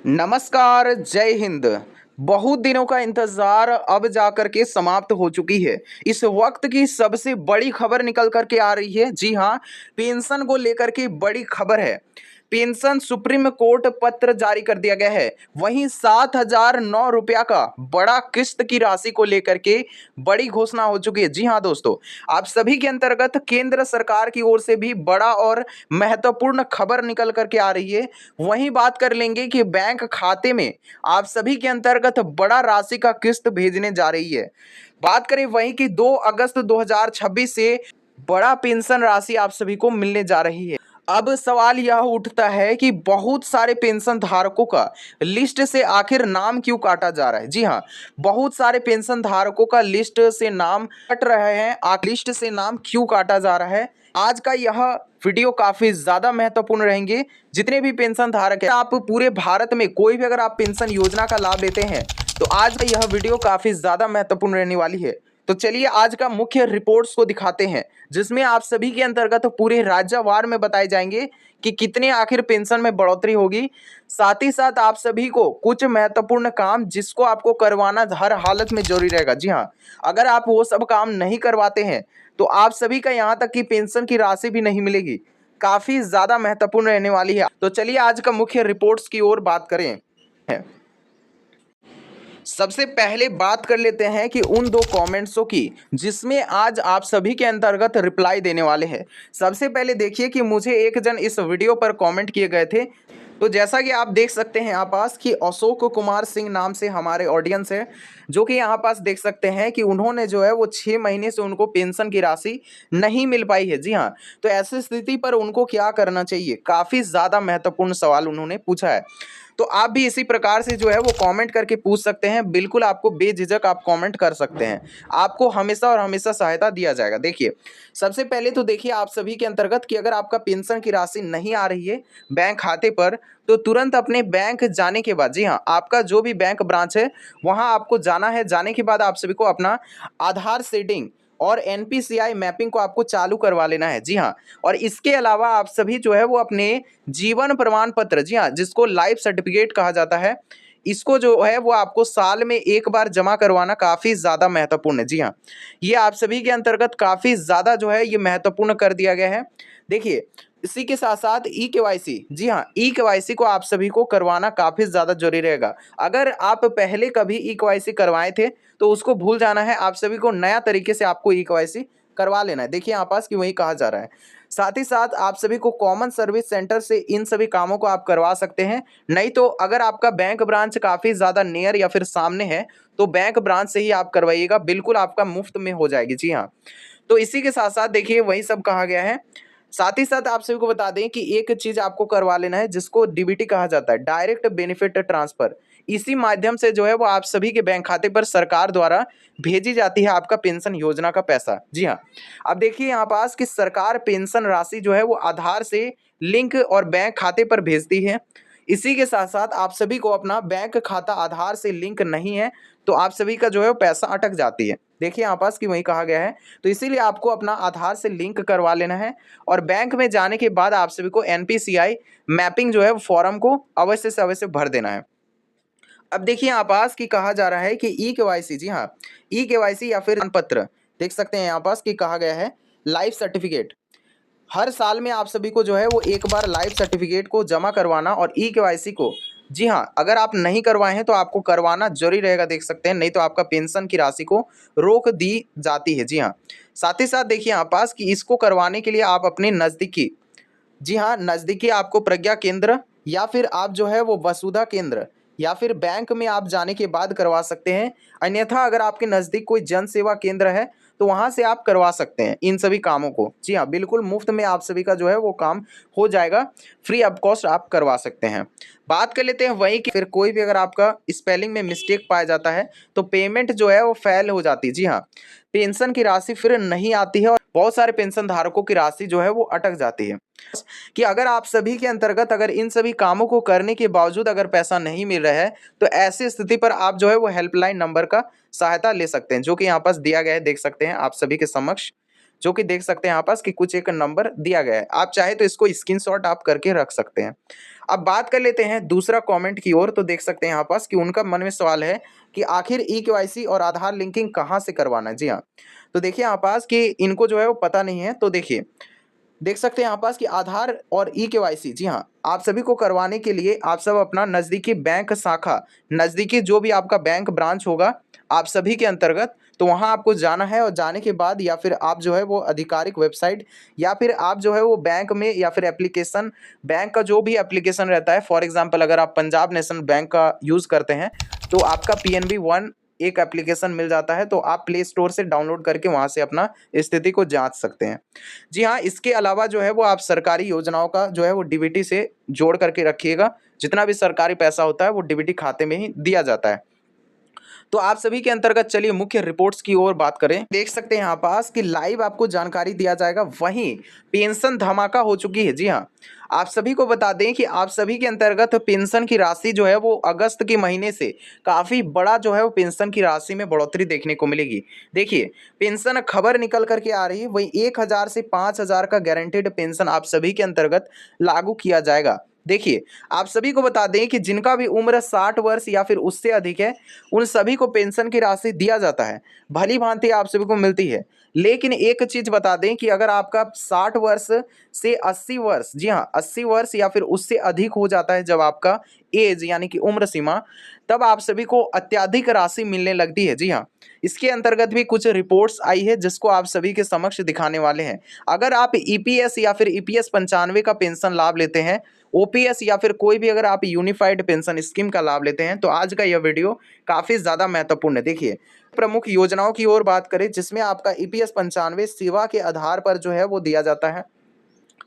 नमस्कार, जय हिंद। बहुत दिनों का इंतजार अब जाकर के समाप्त हो चुकी है। इस वक्त की सबसे बड़ी खबर निकल कर के आ रही है। जी हाँ, पेंशन को लेकर के बड़ी खबर है। पेंशन सुप्रीम कोर्ट पत्र जारी कर दिया गया है। वहीं 7,009 रुपया का बड़ा किस्त की राशि को लेकर के बड़ी घोषणा हो चुकी है। जी हाँ दोस्तों, आप सभी के अंतर्गत केंद्र सरकार की ओर से भी बड़ा और महत्वपूर्ण खबर निकल करके आ रही है। वहीं बात कर लेंगे कि बैंक खाते में आप सभी के अंतर्गत बड़ा राशि का किस्त भेजने जा रही है। बात करें वहीं की 2 अगस्त 2026 से बड़ा पेंशन राशि आप सभी को मिलने जा रही है। अब सवाल यह उठता है कि बहुत सारे पेंशन धारकों का लिस्ट से आखिर नाम क्यों काटा जा रहा है। जी हाँ, बहुत सारे पेंशन धारकों का लिस्ट से नाम कट रहे हैं। लिस्ट से नाम क्यों काटा जा रहा है, आज का यह वीडियो काफी ज्यादा महत्वपूर्ण रहेंगे। जितने भी पेंशन धारक हैं, आप पूरे भारत में कोई भी अगर आप पेंशन योजना का लाभ लेते हैं तो आज का यह वीडियो काफी ज्यादा महत्वपूर्ण रहने वाली है। तो चलिए आज का मुख्य रिपोर्ट्स को दिखाते हैं, जिसमें आप सभी के अंतर्गत पूरे राज्यवार में बताए जाएंगे कि कितने आखिर पेंशन में बढ़ोतरी होगी। साथ ही साथ आप सभी को कुछ महत्वपूर्ण काम जिसको आपको करवाना हर हालत में जरूरी रहेगा। जी हाँ, अगर आप वो सब काम नहीं करवाते हैं तो आप सभी का यहाँ तक कि पेंशन की राशि भी नहीं मिलेगी। काफी ज्यादा महत्वपूर्ण रहने वाली है। तो चलिए आज का मुख्य रिपोर्ट्स की ओर बात करें। सबसे पहले बात कर लेते हैं कि उन 2 कमेंट्सों की जिसमें आज आप सभी के अंतर्गत रिप्लाई देने वाले हैं। सबसे पहले देखिए कि मुझे एक जन इस वीडियो पर कमेंट किए गए थे। तो जैसा कि आप देख सकते हैं यहाँ पास कि अशोक कुमार सिंह नाम से हमारे ऑडियंस है, जो कि यहाँ पास देख सकते हैं कि उन्होंने जो है वो 6 महीने से उनको पेंशन की राशि नहीं मिल पाई है। जी हाँ, तो ऐसी स्थिति पर उनको क्या करना चाहिए, काफ़ी ज़्यादा महत्वपूर्ण सवाल उन्होंने पूछा है। तो आप भी इसी प्रकार से जो है वो कमेंट करके पूछ सकते हैं। बिल्कुल आपको बेझिझक आप कमेंट कर सकते हैं, आपको हमेशा और हमेशा सहायता दिया जाएगा। देखिए, सबसे पहले तो देखिए आप सभी के अंतर्गत कि अगर आपका पेंशन की राशि नहीं आ रही है बैंक खाते पर, तो तुरंत अपने बैंक जाने के बाद, जी हाँ, आपका जो भी बैंक ब्रांच है वहाँ आपको जाना है। जाने के बाद आप सभी को अपना आधार सेटिंग और एनपीसीआई मैपिंग को आपको चालू करवा लेना है। जी हाँ, और इसके अलावा आप सभी जो है वो अपने जीवन प्रमाण पत्र, जी हाँ, जिसको लाइफ सर्टिफिकेट कहा जाता है, इसको जो है वो आपको साल में एक बार जमा करवाना काफ़ी ज़्यादा महत्वपूर्ण है। जी हाँ, ये आप सभी के अंतर्गत काफ़ी ज़्यादा जो है ये महत्वपूर्ण कर दिया गया है। देखिए, इसी के साथ साथ ई केवाईसी, जी हाँ, ई केवाईसी को आप सभी को करवाना काफ़ी ज़्यादा जरूरी रहेगा। अगर आप पहले कभी ई केवाईसी करवाए थे तो उसको भूल जाना है। आप सभी को नया तरीके से आपको ई केवाईसी करवा लेना है। देखिए यहाँ पास कि वही कहा जा रहा है। साथ ही साथ आप सभी को कॉमन सर्विस सेंटर से इन सभी कामों को आप करवा सकते हैं। नहीं तो अगर आपका बैंक ब्रांच काफ़ी ज़्यादा नियर या फिर सामने है तो बैंक ब्रांच से ही आप करवाइएगा, बिल्कुल आपका मुफ्त में हो जाएगी। जी हाँ, तो इसी के साथ साथ देखिए वही सब कहा गया है। साथ ही साथ आप सभी को बता दें कि एक चीज आपको करवा लेना है जिसको डीबीटी कहा जाता है, डायरेक्ट बेनिफिट ट्रांसफर। इसी माध्यम से जो है वो आप सभी के बैंक खाते पर सरकार द्वारा भेजी जाती है आपका पेंशन योजना का पैसा। जी हाँ, अब देखिए यहाँ पास कि सरकार पेंशन राशि जो है वो आधार से लिंक और बैंक खाते पर भेजती है। इसी के साथ साथ आप सभी को अपना बैंक खाता आधार से लिंक नहीं है तो आप सभी का जो है वो पैसा अटक जाती है। देखिए यहाँ पास कि वही कहा गया है, तो इसीलिए आपको अपना आधार से लिंक करवा लेना है और बैंक में जाने के बाद आप सभी को एनपीसीआई मैपिंग जो है वो फॉर्म को अवश्य से अवश्य भर देना है। अब देखिए यहाँ पास कि कहा जा रहा है कि ई केवाईसी, जी हाँ, ई केवाईसी या फिर पत्र देख सकते हैं यहाँ पास कि कहा गया है लाइफ सर्टिफिकेट। हर साल में आप सभी को जो है वो एक बार लाइफ सर्टिफिकेट को जमा करवाना और ई केवाईसी को, जी हाँ, अगर आप नहीं करवाए हैं तो आपको करवाना जरूरी रहेगा। देख सकते हैं, नहीं तो आपका पेंशन की राशि को रोक दी जाती है। जी हाँ, साथ ही साथ देखिए यहाँ पास कि इसको करवाने के लिए आप अपने नज़दीकी, जी हाँ, नज़दीकी आपको प्रज्ञा केंद्र या फिर आप जो है वो वसुधा केंद्र या फिर बैंक में आप जाने के बाद करवा सकते हैं। अन्यथा अगर आपके नज़दीक कोई जन सेवा केंद्र है तो वहाँ से आप करवा सकते हैं इन सभी कामों को। जी हाँ, बिल्कुल मुफ्त में आप सभी का जो है वो काम हो जाएगा, फ्री ऑफ कॉस्ट आप करवा सकते हैं। बात कर लेते हैं वही कि फिर कोई भी अगर आपका स्पेलिंग में मिस्टेक पाया जाता है तो पेमेंट जो है वो फेल हो जाती है। जी हाँ, पेंशन की राशि फिर नहीं आती है और बहुत सारे पेंशन धारकों की राशि जो है वो अटक जाती है। कि अगर आप सभी के अंतर्गत अगर इन सभी कामों को करने के बावजूद अगर पैसा नहीं मिल रहा है तो ऐसी स्थिति पर आप जो है वो हेल्पलाइन नंबर का सहायता ले सकते हैं, जो कि यहाँ पास दिया गया है, देख सकते हैं आप सभी के समक्ष। जो कि देख सकते हैं यहाँ पास कि कुछ एक नंबर दिया गया है। आप चाहे तो इसको स्क्रीनशॉट आप करके रख सकते हैं। अब बात कर लेते हैं दूसरा कमेंट की ओर। तो देख सकते हैं यहाँ पास कि उनका मन में सवाल है कि आखिर ई-केवाईसी और आधार लिंकिंग कहाँ से करवाना है। जी हाँ, तो देखिए यहाँ पास कि इनको जो है वो पता नहीं है। तो देखिए देख सकते हैं यहाँ पास कि आधार और ई-केवाईसी, जी हाँ, आप सभी को करवाने के लिए आप सब अपना नज़दीकी बैंक शाखा, नज़दीकी जो भी आपका बैंक ब्रांच होगा आप सभी के अंतर्गत, तो वहाँ आपको जाना है। और जाने के बाद या फिर आप जो है वो आधिकारिक वेबसाइट या फिर आप जो है वो बैंक में या फिर एप्लीकेशन, बैंक का जो भी एप्लीकेशन रहता है, फॉर एग्जांपल अगर आप पंजाब नेशनल बैंक का यूज़ करते हैं तो आपका पीएनबी वन एक एप्लीकेशन मिल जाता है, तो आप प्ले स्टोर से डाउनलोड करके वहाँ से अपना स्थिति को जांच सकते हैं। जी हाँ, इसके अलावा जो है वो आप सरकारी योजनाओं का जो है वो डीबीटी से जोड़ करके रखिएगा। जितना भी सरकारी पैसा होता है वो डीबीटी खाते में ही दिया जाता है। तो आप सभी के अंतर्गत चलिए मुख्य रिपोर्ट्स की ओर बात करें। देख सकते हैं यहाँ पास कि लाइव आपको जानकारी दिया जाएगा। वहीं पेंशन धमाका हो चुकी है। जी हाँ, आप सभी को बता दें कि आप सभी के अंतर्गत पेंशन की राशि जो है वो अगस्त के महीने से काफ़ी बड़ा जो है वो पेंशन की राशि में बढ़ोतरी देखने को मिलेगी। देखिए पेंशन खबर निकल करके आ रही है, वही 1000 से 5000 का गारंटेड पेंशन आप सभी के अंतर्गत लागू किया जाएगा। देखिए आप सभी को बता दें कि जिनका भी उम्र 60 वर्ष या फिर उससे अधिक है उन सभी को पेंशन की राशि दिया जाता है, भली भांति आप सभी को मिलती है। लेकिन एक चीज बता दें कि अगर आपका 60 वर्ष से 80 वर्ष, जी हाँ 80 वर्ष या फिर उससे अधिक हो जाता है जब आपका एज यानी कि उम्र सीमा, तब आप सभी को अत्यधिक राशि मिलने लगती है। जी हाँ, इसके अंतर्गत भी कुछ रिपोर्ट्स आई है जिसको आप सभी के समक्ष दिखाने वाले हैं। अगर आप ईपीएस या फिर ईपीएस 95 का पेंशन लाभ लेते हैं, ओपीएस या फिर कोई भी अगर आप यूनिफाइड पेंशन स्कीम का लाभ लेते हैं, तो आज का यह वीडियो काफ़ी ज़्यादा महत्वपूर्ण है। देखिए प्रमुख योजनाओं की ओर बात करें जिसमें आपका ईपीएस 95 सेवा के आधार पर जो है वो दिया जाता है।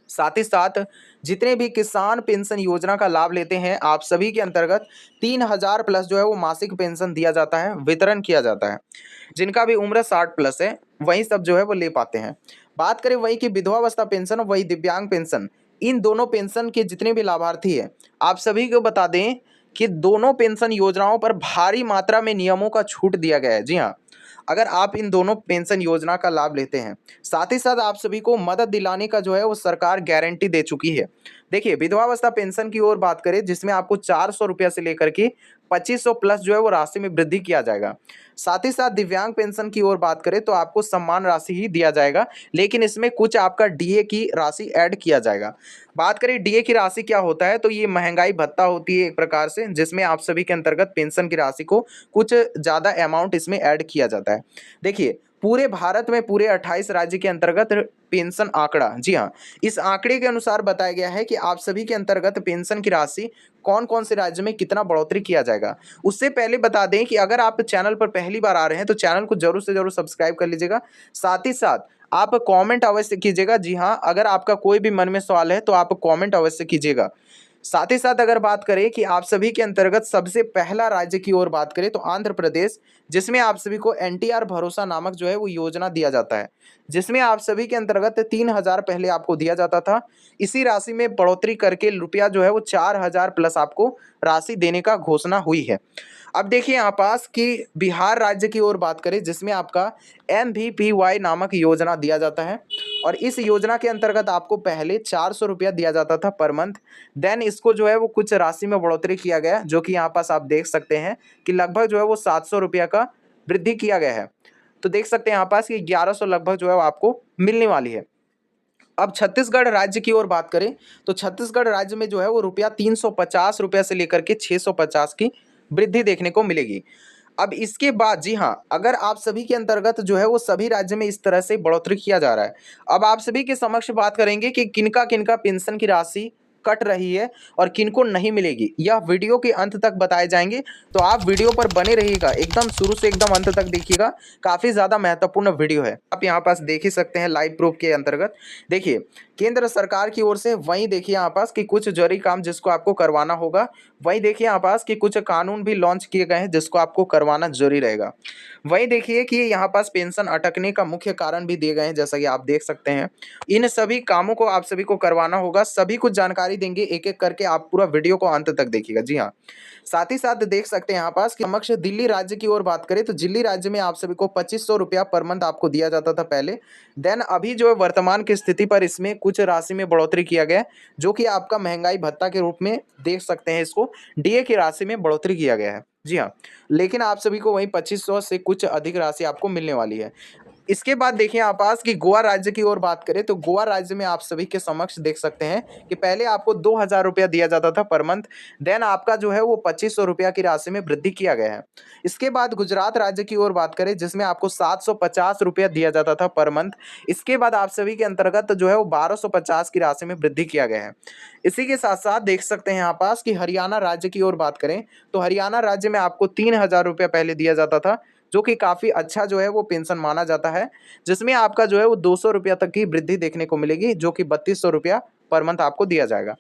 साथ ही साथ जितने भी किसान पेंशन योजना का लाभ लेते हैं आप सभी के अंतर्गत 3000 प्लस जो है वो मासिक पेंशन दिया जाता है, वितरण किया जाता है। जिनका भी उम्र 60 प्लस है वही सब जो है वो ले पाते हैं। बात करें वही की विधवावस्था पेंशन, वही दिव्यांग पेंशन, इन दोनों पेंशन के जितने भी लाभार्थी हैं आप सभी को बता दें कि दोनों पेंशन योजनाओं पर भारी मात्रा में नियमों का छूट दिया गया है। जी हाँ, अगर आप इन दोनों पेंशन योजना का लाभ लेते हैं, साथ ही साथ आप सभी को मदद दिलाने का जो है वो सरकार गारंटी दे चुकी है। देखिए विधवावस्था पेंशन की ओर बात करें जिसमें आपको 400 रुपया से लेकर के 2500 प्लस जो है वो राशि में वृद्धि किया जाएगा। साथ ही साथ दिव्यांग पेंशन की ओर बात करें तो आपको सम्मान राशि ही दिया जाएगा, लेकिन इसमें कुछ आपका डीए की राशि ऐड किया जाएगा। बात करें डीए की राशि क्या होता है, तो ये महंगाई भत्ता होती है एक प्रकार से, जिसमें आप सभी के अंतर्गत पेंशन की राशि को कुछ ज़्यादा अमाउंट इसमें ऐड किया जाता है। देखिए पूरे भारत में पूरे 28 राज्य के अंतर्गत पेंशन आंकड़ा, जी हाँ, इस आंकड़े के अनुसार बताया गया है कि आप सभी के अंतर्गत पेंशन की राशि कौन कौन से राज्य में कितना बढ़ोतरी किया जाएगा। उससे पहले बता दें कि अगर आप चैनल पर पहली बार आ रहे हैं तो चैनल को जरूर से जरूर सब्सक्राइब कर लीजिएगा। साथ ही साथ आप कमेंट अवश्य कीजिएगा। जी हाँ, अगर आपका कोई भी मन में सवाल है तो आप कमेंट अवश्य कीजिएगा। साथ ही साथ अगर बात करें कि आप सभी के अंतर्गत सबसे पहला राज्य की ओर बात करें तो आंध्र प्रदेश, जिसमें आप सभी को एनटीआर भरोसा नामक जो है वो योजना दिया जाता है, जिसमें आप सभी के अंतर्गत 3000 पहले आपको दिया जाता था। इसी राशि में बढ़ोतरी करके रुपया जो है वो 4000 प्लस आपको राशि देने का घोषणा हुई है। अब देखिए यहाँ पास कि बिहार राज्य की ओर बात करें जिसमें आपका MVPY नामक योजना दिया जाता है, और इस योजना के अंतर्गत आपको पहले 400 रुपया दिया जाता था पर मंथ। देन इसको जो है वो कुछ राशि में बढ़ोतरी किया गया, जो कि यहाँ पास आप देख सकते हैं कि लगभग जो है वो 700 रुपया का वृद्धि किया गया है। तो देख सकते हैं यहाँ पास कि 1100 लगभग जो है वो आपको मिलने वाली है। अब छत्तीसगढ़ राज्य की ओर बात करें तो छत्तीसगढ़ राज्य में जो है वो रुपया 350 रुपया से लेकर के 650 की वृद्धि देखने को मिलेगी। अब इसके बाद जी हाँ, अगर आप सभी के अंतर्गत जो है वो सभी राज्य में इस तरह से बढ़ोतरी किया जा रहा है। अब आप सभी के समक्ष बात करेंगे कि किनका किनका पेंशन की राशि कट रही है और किनको नहीं मिलेगी, यह वीडियो के अंत तक बताए जाएंगे। तो आप वीडियो पर बने रहिएगा, एकदम शुरू से एकदम अंत तक देखिएगा, काफ़ी ज़्यादा महत्वपूर्ण वीडियो है। आप यहाँ पास देख ही सकते हैं लाइव प्रूफ के अंतर्गत। देखिए केंद्र सरकार की ओर से। वहीं देखिए यहाँ पास कि कुछ जरूरी काम जिसको आपको करवाना होगा। वहीं देखिए यहाँ पास कि कुछ कानून भी लॉन्च किए गए हैं जिसको आपको करवाना जरूरी रहेगा। वहीं देखिए कि यहाँ पास पेंशन अटकने का मुख्य कारण भी दिए गए हैं, जैसा कि आप देख सकते हैं। इन सभी कामों को आप सभी को करवाना होगा, सभी कुछ जानकारी देंगे एक एक करके, आप पूरा वीडियो को अंत तक देखिएगा। जी हाँ, साथ ही साथ देख सकते हैं यहाँ पास कि समक्ष दिल्ली राज्य की ओर बात करें तो दिल्ली राज्य में आप सभी को 2500 रुपया पर मंथ आपको दिया जाता था पहले। देन अभी जो है वर्तमान की स्थिति पर इसमें कुछ राशि में बढ़ोतरी किया गया है, जो कि आपका महंगाई भत्ता के रूप में देख सकते हैं। इसको डीए की राशि में बढ़ोतरी किया गया है। जी हाँ, लेकिन आप सभी को वही 2500 से कुछ अधिक राशि आपको मिलने वाली है। इसके बाद देखिए आप पास कि गोवा राज्य की ओर बात करें तो गोवा राज्य में आप सभी के समक्ष देख सकते हैं कि पहले आपको 2000 रुपया दिया जाता था पर मंथ। देन आपका जो है वो 2500 रुपया की राशि में वृद्धि किया गया है। इसके बाद गुजरात राज्य की ओर बात करें जिसमें आपको 750 रुपया दिया जाता था पर मंथ। इसके बाद आप सभी के अंतर्गत जो है वो 1250 की राशि में वृद्धि किया गया है। इसी के साथ साथ देख सकते हैं यहाँ पास कि हरियाणा राज्य की ओर बात करें तो हरियाणा राज्य में आपको 3000 रुपया पहले दिया जाता था, जो कि काफ़ी अच्छा जो है वो पेंशन माना जाता है, जिसमें आपका जो है वो 200 रुपया तक की वृद्धि देखने को मिलेगी, जो कि 3200 रुपया पर मंथ आपको दिया जाएगा।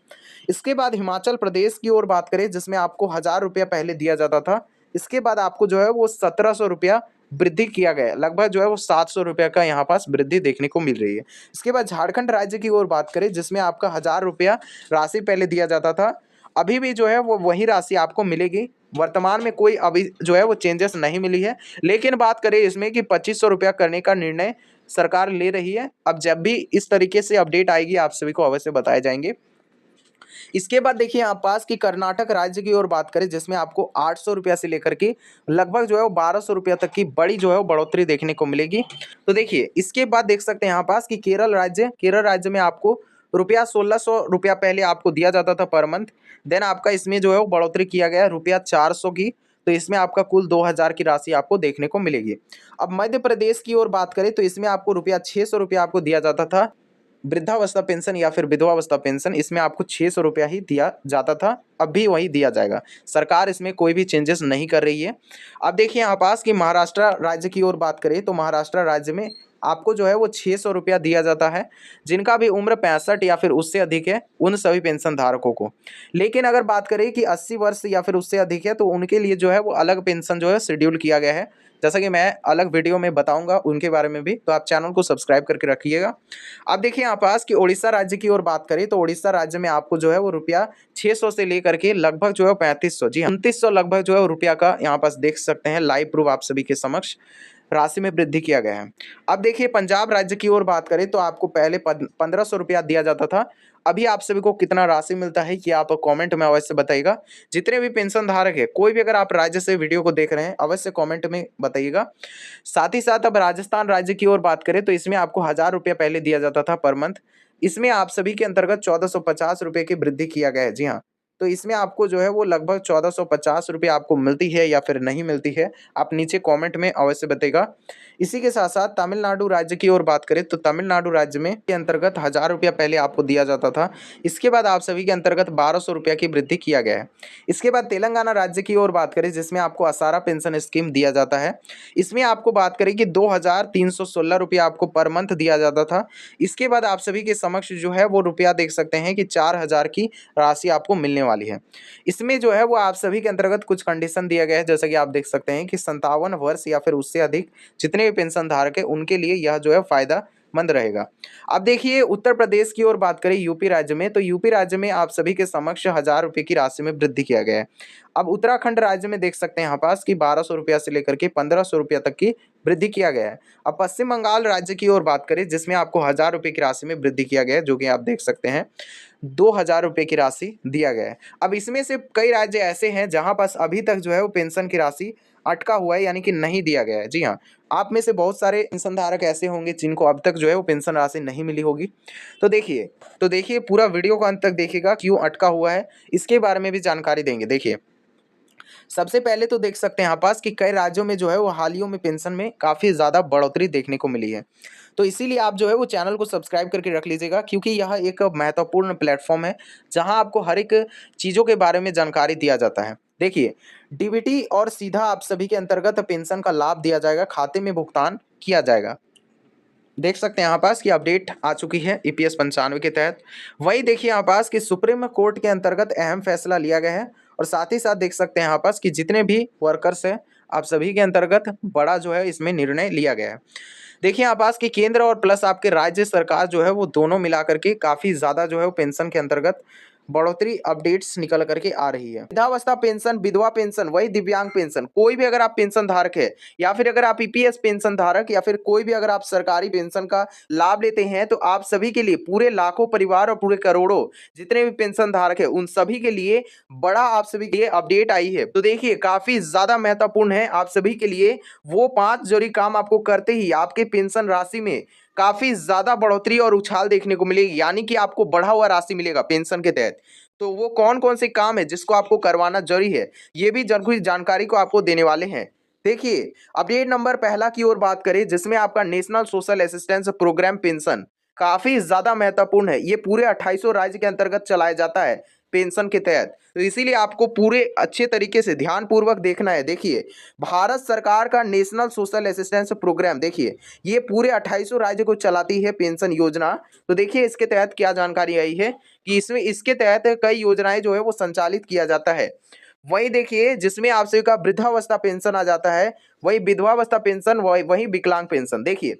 इसके बाद हिमाचल प्रदेश की ओर बात करें जिसमें आपको 1000 रुपया पहले दिया जाता था। इसके बाद आपको जो है वो 1700 रुपया वृद्धि किया गया है, लगभग जो है वो 700 रुपया का यहाँ पास वृद्धि देखने को मिल रही है। इसके बाद झारखंड राज्य की ओर बात करें जिसमें आपका 1000 रुपया राशि पहले दिया जाता था, अभी भी जो है वो वही राशि आपको मिलेगी। वर्तमान में कोई अभी जो है वो चेंजेस नहीं मिली है, लेकिन बात करें इसमें कि 2500 रुपया करने का निर्णय सरकार ले रही है। अब जब भी इस तरीके से अपडेट आएगी आप सभी को अवश्य बताए जाएंगे। इसके बाद देखिए आप पास कि कर्नाटक राज्य की ओर बात करें जिसमें आपको 800 रुपया से लेकर के लगभग जो है वो 1200 रुपया तक की बड़ी जो है वो बढ़ोतरी देखने को मिलेगी। तो देखिए इसके बाद देख सकते हैं यहाँ पास कि केरल राज्य में आपको रुपया 1600 रुपया पहले आपको दिया जाता था पर मंथ। देन आपका इसमें जो है वो बढ़ोतरी किया गया है रुपया 400 की, तो इसमें आपका कुल 2000 की राशि आपको देखने को मिलेगी। अब मध्य प्रदेश की ओर बात करें तो इसमें आपको रुपया 600 रुपया आपको दिया जाता था वृद्धावस्था पेंशन या फिर विधवावस्था पेंशन। इसमें आपको 600 रुपया ही दिया जाता था, अब भी वही दिया जाएगा। सरकार इसमें कोई भी चेंजेस नहीं कर रही है। अब देखिए यहाँ पास कि महाराष्ट्र राज्य की ओर बात करें तो महाराष्ट्र राज्य में आपको जो है वो 600 रुपया दिया जाता है, जिनका भी उम्र 65 या फिर उससे अधिक है उन सभी पेंशन धारकों को। लेकिन अगर बात करें कि 80 वर्ष या फिर उससे अधिक है तो उनके लिए जो है वो अलग पेंशन जो है शेड्यूल किया गया है, जैसा कि मैं अलग वीडियो में बताऊंगा उनके बारे में भी, तो आप चैनल को सब्सक्राइब करके रखिएगा। अब देखिए यहाँ पास कि उड़ीसा राज्य की ओर बात करें तो उड़ीसा राज्य में आपको जो है वो रुपया 600 से लेकर के लगभग जो है 3500 जी 2900 लगभग जो है रुपया का यहाँ पास देख सकते हैं लाइव प्रूफ आप सभी के समक्ष राशि में वृद्धि किया गया है। अब देखिए पंजाब राज्य की ओर बात करें तो आपको पहले 1500 रुपया दिया जाता था, अभी आप सभी को कितना राशि मिलता है कि आप कमेंट में अवश्य बताइएगा। जितने भी पेंशन धारक है, कोई भी अगर आप राज्य से वीडियो को देख रहे हैं अवश्य कमेंट में बताइएगा। साथ ही साथ अब राजस्थान राज्य की ओर बात करें तो इसमें आपको 1000 रुपया पहले दिया जाता था पर मंथ। इसमें आप सभी के अंतर्गत 1450 रुपये की वृद्धि किया गया है। जी हाँ, तो इसमें आपको जो है वो लगभग 1450 रुपये आपको मिलती है या फिर नहीं मिलती है, आप नीचे कमेंट में अवश्य बताइएगा। इसी के साथ साथ तमिलनाडु राज्य की ओर बात करें तो तमिलनाडु राज्य में के अंतर्गत 1000 रुपया पहले आपको दिया जाता था, इसके बाद आप सभी के अंतर्गत 1200 रुपया की वृद्धि किया गया है। इसके बाद तेलंगाना राज्य की ओर बात करें जिसमें आपको आसारा पेंशन स्कीम दिया जाता है, इसमें आपको बात करें कि 2316 रुपया आपको पर मंथ दिया जाता था। इसके बाद आप सभी के समक्ष जो है वो रुपया देख सकते हैं कि 4000 की राशि आपको मिलने वाली है। इसमें जो है वो आप सभी के अंतर्गत कुछ कंडीशन दिया गया है, जैसा कि आप देख सकते हैं कि 57 वर्ष या फिर उससे अधिक जितने भी पेंशन धारक है उनके लिए यह जो है फायदा मंद रहेगा। अब देखिए उत्तर प्रदेश की ओर बात करें यूपी राज्य में, तो यूपी राज्य में आप सभी के समक्ष 1000 रुपये की राशि में वृद्धि किया गया है। अब उत्तराखंड राज्य में देख सकते हैं यहाँ पास कि 1200 रुपया से लेकर के 1500 रुपया तक की वृद्धि किया गया है। अब पश्चिम बंगाल राज्य की ओर बात करें जिसमें आपको 1000 रुपये की राशि में वृद्धि किया गया है, जो कि आप देख सकते हैं 2000 रुपये की राशि दिया गया है। अब इसमें से कई राज्य ऐसे हैं जहां पास अभी तक जो है वो पेंशन की राशि अटका हुआ है, यानी कि नहीं दिया गया है। जी हाँ, आप में से बहुत सारे पेंशन धारक ऐसे होंगे जिनको अब तक जो है वो पेंशन राशि नहीं मिली होगी। तो देखिए पूरा वीडियो को अंत तक देखिएगा, क्यों अटका हुआ है इसके बारे में भी जानकारी देंगे। देखिए सबसे पहले तो देख सकते हैं यहाँ पास कि कई राज्यों में जो है वो हालियों में पेंशन में काफ़ी ज़्यादा बढ़ोतरी देखने को मिली है, तो इसीलिए आप जो है वो चैनल को सब्सक्राइब करके रख लीजिएगा, क्योंकि यह एक महत्वपूर्ण प्लेटफॉर्म है जहां आपको हर एक चीज़ों के बारे में जानकारी दिया जाता है। देखिए डीबीटी और सीधा आप सभी के अंतर्गत पेंशन का लाभ दिया जाएगा, खाते में भुगतान किया जाएगा। देख सकते हैं यहाँ पास कि अपडेट आ चुकी है ईपीएस 95 के तहत। वही देखिए यहाँ पास कि सुप्रीम कोर्ट के अंतर्गत अहम फैसला लिया गया है और साथ ही साथ देख सकते हैं यहाँ पास कि जितने भी वर्कर्स हैं आप सभी के अंतर्गत बड़ा जो है इसमें निर्णय लिया गया है। देखिए यहाँ पास कि केंद्र और प्लस आपके राज्य सरकार जो है वो दोनों मिला करके काफी ज्यादा जो है वो पेंशन के अंतर्गत बढ़ोतरी अपडेट्स निकल करके आ रही है। वृद्धावस्था पेंशन, विधवा पेंशन, वही दिव्यांग पेंशन, कोई भी अगर आप पेंशन धारक है या फिर अगर आप ईपीएस पेंशन धारक या फिर कोई भी अगर आप सरकारी पेंशन का लाभ लेते हैं तो आप सभी के लिए पूरे लाखों परिवार और पूरे करोड़ों जितने भी पेंशन धारक है उन सभी के लिए बड़ा आप सभी के लिए अपडेट आई है। तो देखिए काफी ज्यादा महत्वपूर्ण है आप सभी के लिए। वो 5 जरूरी काम आपको करते ही आपके पेंशन राशि में काफी ज्यादा बढ़ोतरी और उछाल देखने को मिलेगी, यानी कि आपको बढ़ा हुआ राशि मिलेगा पेंशन के तहत। तो वो कौन कौन से काम है जिसको आपको करवाना जरूरी है, ये भी जरूरी जानकारी को आपको देने वाले हैं। देखिए अपडेट नंबर पहला की ओर बात करें जिसमें आपका national social assistance programme pension काफी ज्यादा महत्वपूर्ण है। ये पूरे 2800 राज्य के अंतर्गत चलाया जाता है पेंशन के तहत, तो इसीलिए आपको पूरे अच्छे तरीके से ध्यान पूर्वक देखना है। देखिए भारत सरकार का नेशनल सोशल असिस्टेंस प्रोग्राम, देखिए ये पूरे 2800 राज्य को चलाती है पेंशन योजना। तो देखिए इसके तहत क्या जानकारी आई है कि इसमें इसके तहत कई योजनाएं जो है वो संचालित किया जाता है। वही देखिए जिसमें आप सभी का वृद्धावस्था पेंशन आ जाता है, वही विधवावस्था पेंशन, वही विकलांग पेंशन। देखिए